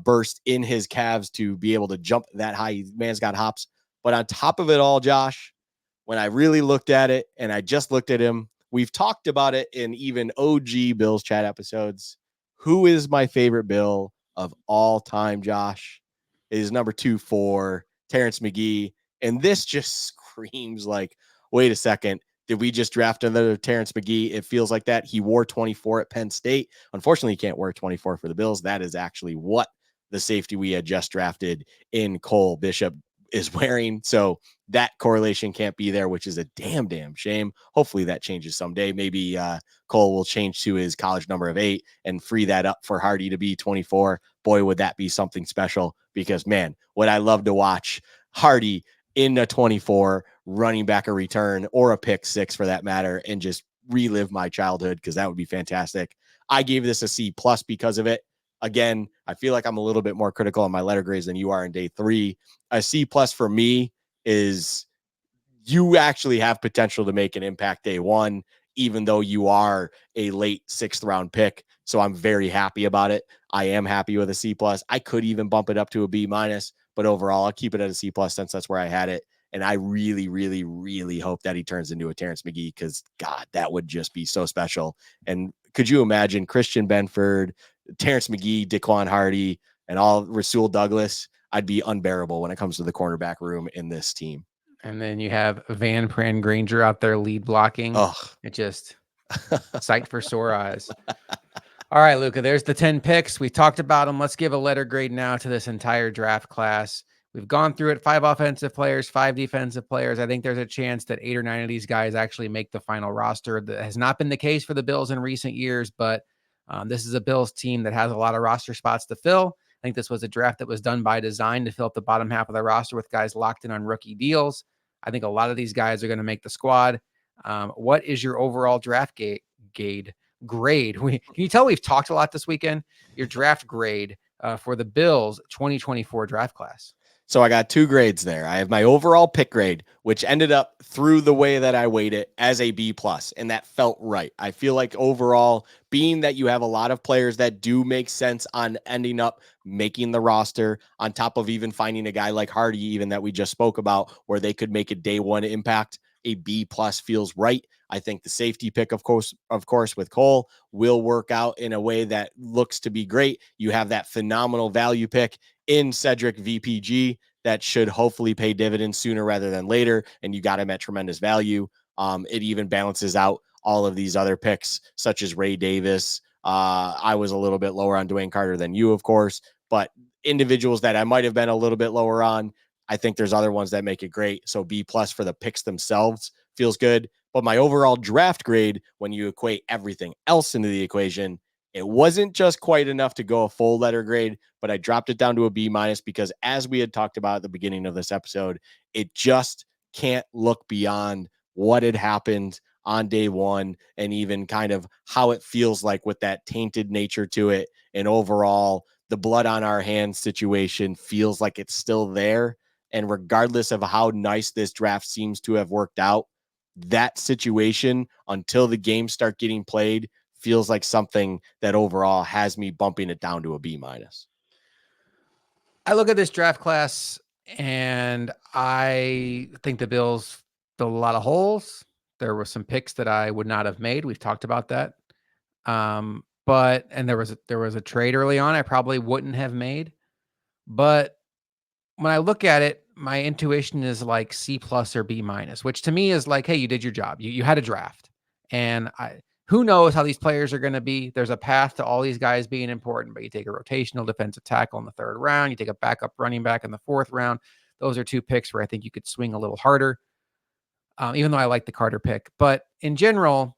S2: burst in his calves to be able to jump that high. Man's got hops. But on top of it all, Josh, when I really looked at it and I just looked at him, we've talked about it in even OG Bills chat episodes. Who is my favorite Bill of all time, Josh? It is number 24, Terrence McGee. And this just screams like, wait a second. Did we just draft another Terrence McGee? It feels like that. He wore 24 at Penn State. Unfortunately, he can't wear 24 for the Bills. That is actually what the safety we had just drafted in Cole Bishop is wearing. So that correlation can't be there, which is a damn shame. Hopefully that changes someday. Maybe Cole will change to his college number of 8 and free that up for Hardy to be 24. Boy, would that be something special, because man, would I love to watch Hardy in a 24 running back a return or a pick 6 for that matter, and just relive my childhood, because that would be fantastic. I gave this a C+ because of it. Again, I feel like I'm a little bit more critical on my letter grades than you are in day 3. A C+ for me is you actually have potential to make an impact day 1, even though you are a late 6th round pick. So I'm very happy about it. I am happy with a C+. I could even bump it up to a B-, but overall I'll keep it at a C+ since that's where I had it. And I really, really, really hope that he turns into a Terrence McGee, because God, that would just be so special. And could you imagine Christian Benford, Terrence McGee, Daequan Hardy, and all Rasul Douglas? I'd be unbearable when it comes to the cornerback room in this team.
S1: And then you have Van Pran-Granger out there lead blocking.
S2: Ugh.
S1: It just sight for sore eyes. All right, Luka, there's the 10 picks. We talked about them. Let's give a letter grade now to this entire draft class. We've gone through it. 5 offensive players, 5 defensive players. I think there's a chance that 8 or 9 of these guys actually make the final roster. That has not been the case for the Bills in recent years, but this is a Bills team that has a lot of roster spots to fill. I think this was a draft that was done by design to fill up the bottom half of the roster with guys locked in on rookie deals. I think a lot of these guys are going to make the squad. What is your overall draft grade? Can you tell we've talked a lot this weekend? Your draft grade for the Bills 2024 draft class.
S2: So I got 2 grades there. I have my overall pick grade, which ended up through the way that I weighed it as a B+, and that felt right. I feel like overall, being that you have a lot of players that do make sense on ending up making the roster, on top of even finding a guy like Hardy, even that we just spoke about, where they could make a day 1 impact, a B+ feels right. I think the safety pick, of course, with Cole will work out in a way that looks to be great. You have that phenomenal value pick in Cedric VPG that should hopefully pay dividends sooner rather than later, and you got him at tremendous value. It even balances out all of these other picks, such as Ray Davis. I was a little bit lower on DeWayne Carter than you, of course, but individuals that I might have been a little bit lower on, I think there's other ones that make it great. So B+ for the picks themselves feels good. But my overall draft grade, when you equate everything else into the equation, it wasn't just quite enough to go a full letter grade, but I dropped it down to a B- because, as we had talked about at the beginning of this episode, it just can't look beyond what had happened on day one, and even kind of how it feels like with that tainted nature to it. And overall, the blood on our hands situation feels like it's still there. And regardless of how nice this draft seems to have worked out, that situation until the games start getting played feels like something that overall has me bumping it down to a B minus.
S1: I look at this draft class and I think the Bills filled a lot of holes. There were some picks that I would not have made. We've talked about that. But there was a trade early on I probably wouldn't have made. But when I look at it, my intuition is like C plus or B minus, which to me is like, hey, you did your job. You had a draft. And who knows how these players are going to be. There's a path to all these guys being important, but you take a rotational defensive tackle in the 3rd round, you take a backup running back in the 4th round. Those are 2 picks where I think you could swing a little harder, even though I like the Carter pick. But in general,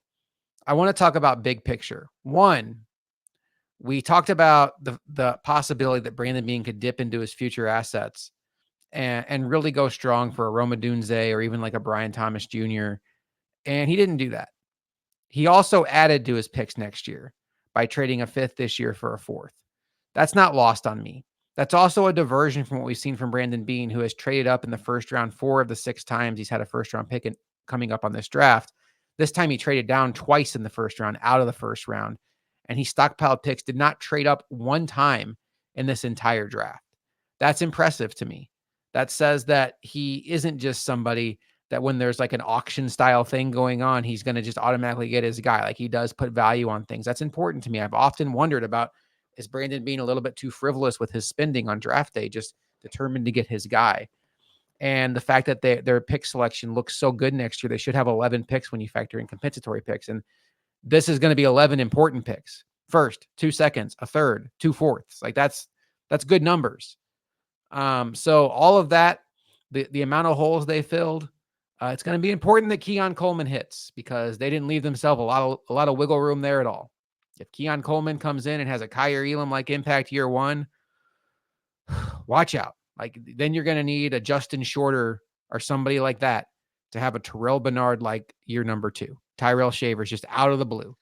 S1: I want to talk about big picture. One, we talked about the possibility that Brandon Beane could dip into his future assets and really go strong for a Roma Dunze or even like a Brian Thomas Jr. And he didn't do that. He also added to his picks next year by trading a 5th this year for a 4th. That's not lost on me. That's also a diversion from what we've seen from Brandon Beane, who has traded up in the 1st round 4 of the 6 times he's had a 1st round pick coming up on this draft. This time he traded down twice in the 1st round, out of the 1st round, and he stockpiled picks, did not trade up one time in this entire draft. That's impressive to me. That says that he isn't just somebody that when there's like an auction style thing going on, he's going to just automatically get his guy. Like he does put value on things. That's important to me. I've often wondered about, is Brandon being a little bit too frivolous with his spending on draft day, just determined to get his guy? And the fact that their pick selection looks so good next year, they should have 11 picks when you factor in compensatory picks. And this is going to be 11 important picks. 1st, 2 seconds, a 3rd, 2 fourths. Like that's good numbers. So all of that, the amount of holes they filled, it's going to be important that Keon Coleman hits because they didn't leave themselves a lot of wiggle room there at all. If Keon Coleman comes in and has a Kyer Elam like impact year 1, watch out. Like then you're going to need a Justin Shorter or somebody like that to have a Terrell Bernard like year number 2. Tyrell Shavers just out of the blue.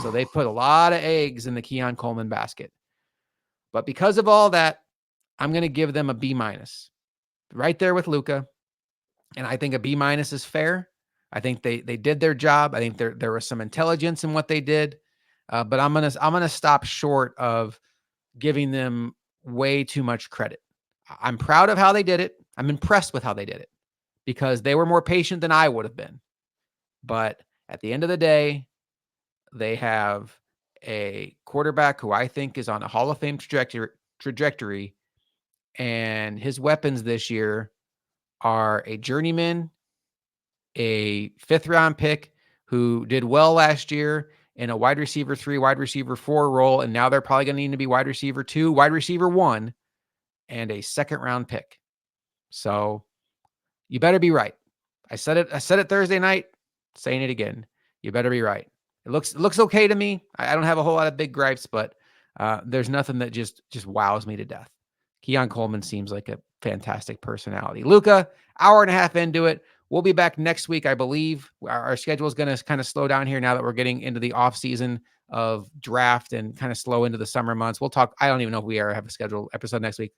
S1: So they put a lot of eggs in the Keon Coleman basket. But because of all that, I'm going to give them a B minus, right there with Luka. And I think a B minus is fair. I think they did their job. I think there was some intelligence in what they did. But I'm gonna stop short of giving them way too much credit. I'm proud of how they did it. I'm impressed with how they did it because they were more patient than I would have been. But at the end of the day, they have a quarterback who I think is on a Hall of Fame trajectory, and his weapons this year are a journeyman, a 5th round pick who did well last year in a wide receiver 3, wide receiver 4 role, and now they're probably going to need to be wide receiver 2, wide receiver 1, and a 2nd round pick. So you better be right. I said it Thursday night, saying it again. You better be right. It looks okay to me. I don't have a whole lot of big gripes, but there's nothing that just wows me to death. Keon Coleman seems like a fantastic personality. Luka, hour and a half into it. We'll be back next week, I believe. Our schedule is going to kind of slow down here now that we're getting into the off season of draft and kind of slow into the summer months. We'll talk. I don't even know if we have a scheduled episode next week.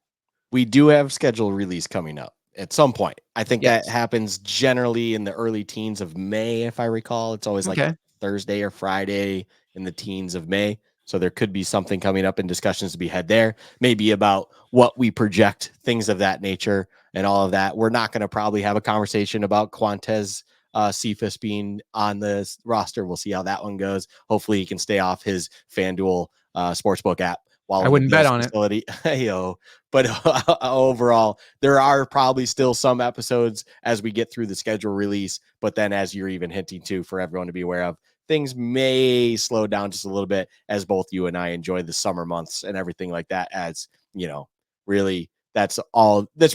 S2: We do have scheduled release coming up at some point. I think
S1: Yes.
S2: that happens generally in the early teens of May, if I recall. It's always like Thursday or Friday in the teens of May. So there could be something coming up in discussions to be had there, maybe about what we project, things of that nature and all of that. We're not going to probably have a conversation about Quantez Cephas being on the roster. We'll see how that one goes. Hopefully he can stay off his FanDuel sportsbook app while
S1: I wouldn't bet on
S2: facility. But overall, there are probably still some episodes as we get through the schedule release. But then, as you're even hinting to, for everyone to be aware of, things may slow down just a little bit as both you and I enjoy the summer months and everything like that. As you know, really, that's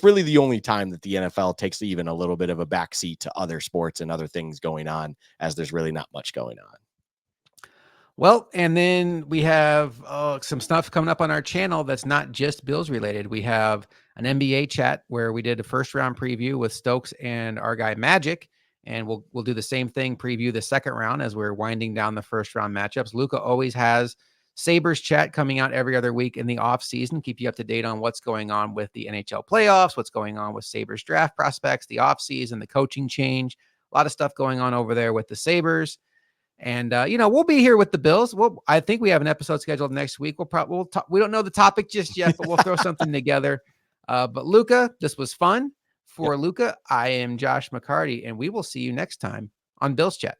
S2: really the only time that the NFL takes even a little bit of a backseat to other sports and other things going on, as there's really not much going on.
S1: Well, and then we have some stuff coming up on our channel that's not just Bills related. We have an NBA chat where we did a 1st round preview with Stokes and our guy Magic, And we'll do the same thing, preview the second round as we're winding down the first round matchups. Luka always has Sabres chat coming out every other week in the off season. Keep you up to date on what's going on with the NHL playoffs, what's going on with Sabres draft prospects, the off season, the coaching change. A lot of stuff going on over there with the Sabres. And we'll be here with the Bills. Well, I think we have an episode scheduled next week. We don't know the topic just yet, but we'll throw something together. But Luka, this was fun. For Luka, I am Josh McCarty, and we will see you next time on Bills Chat.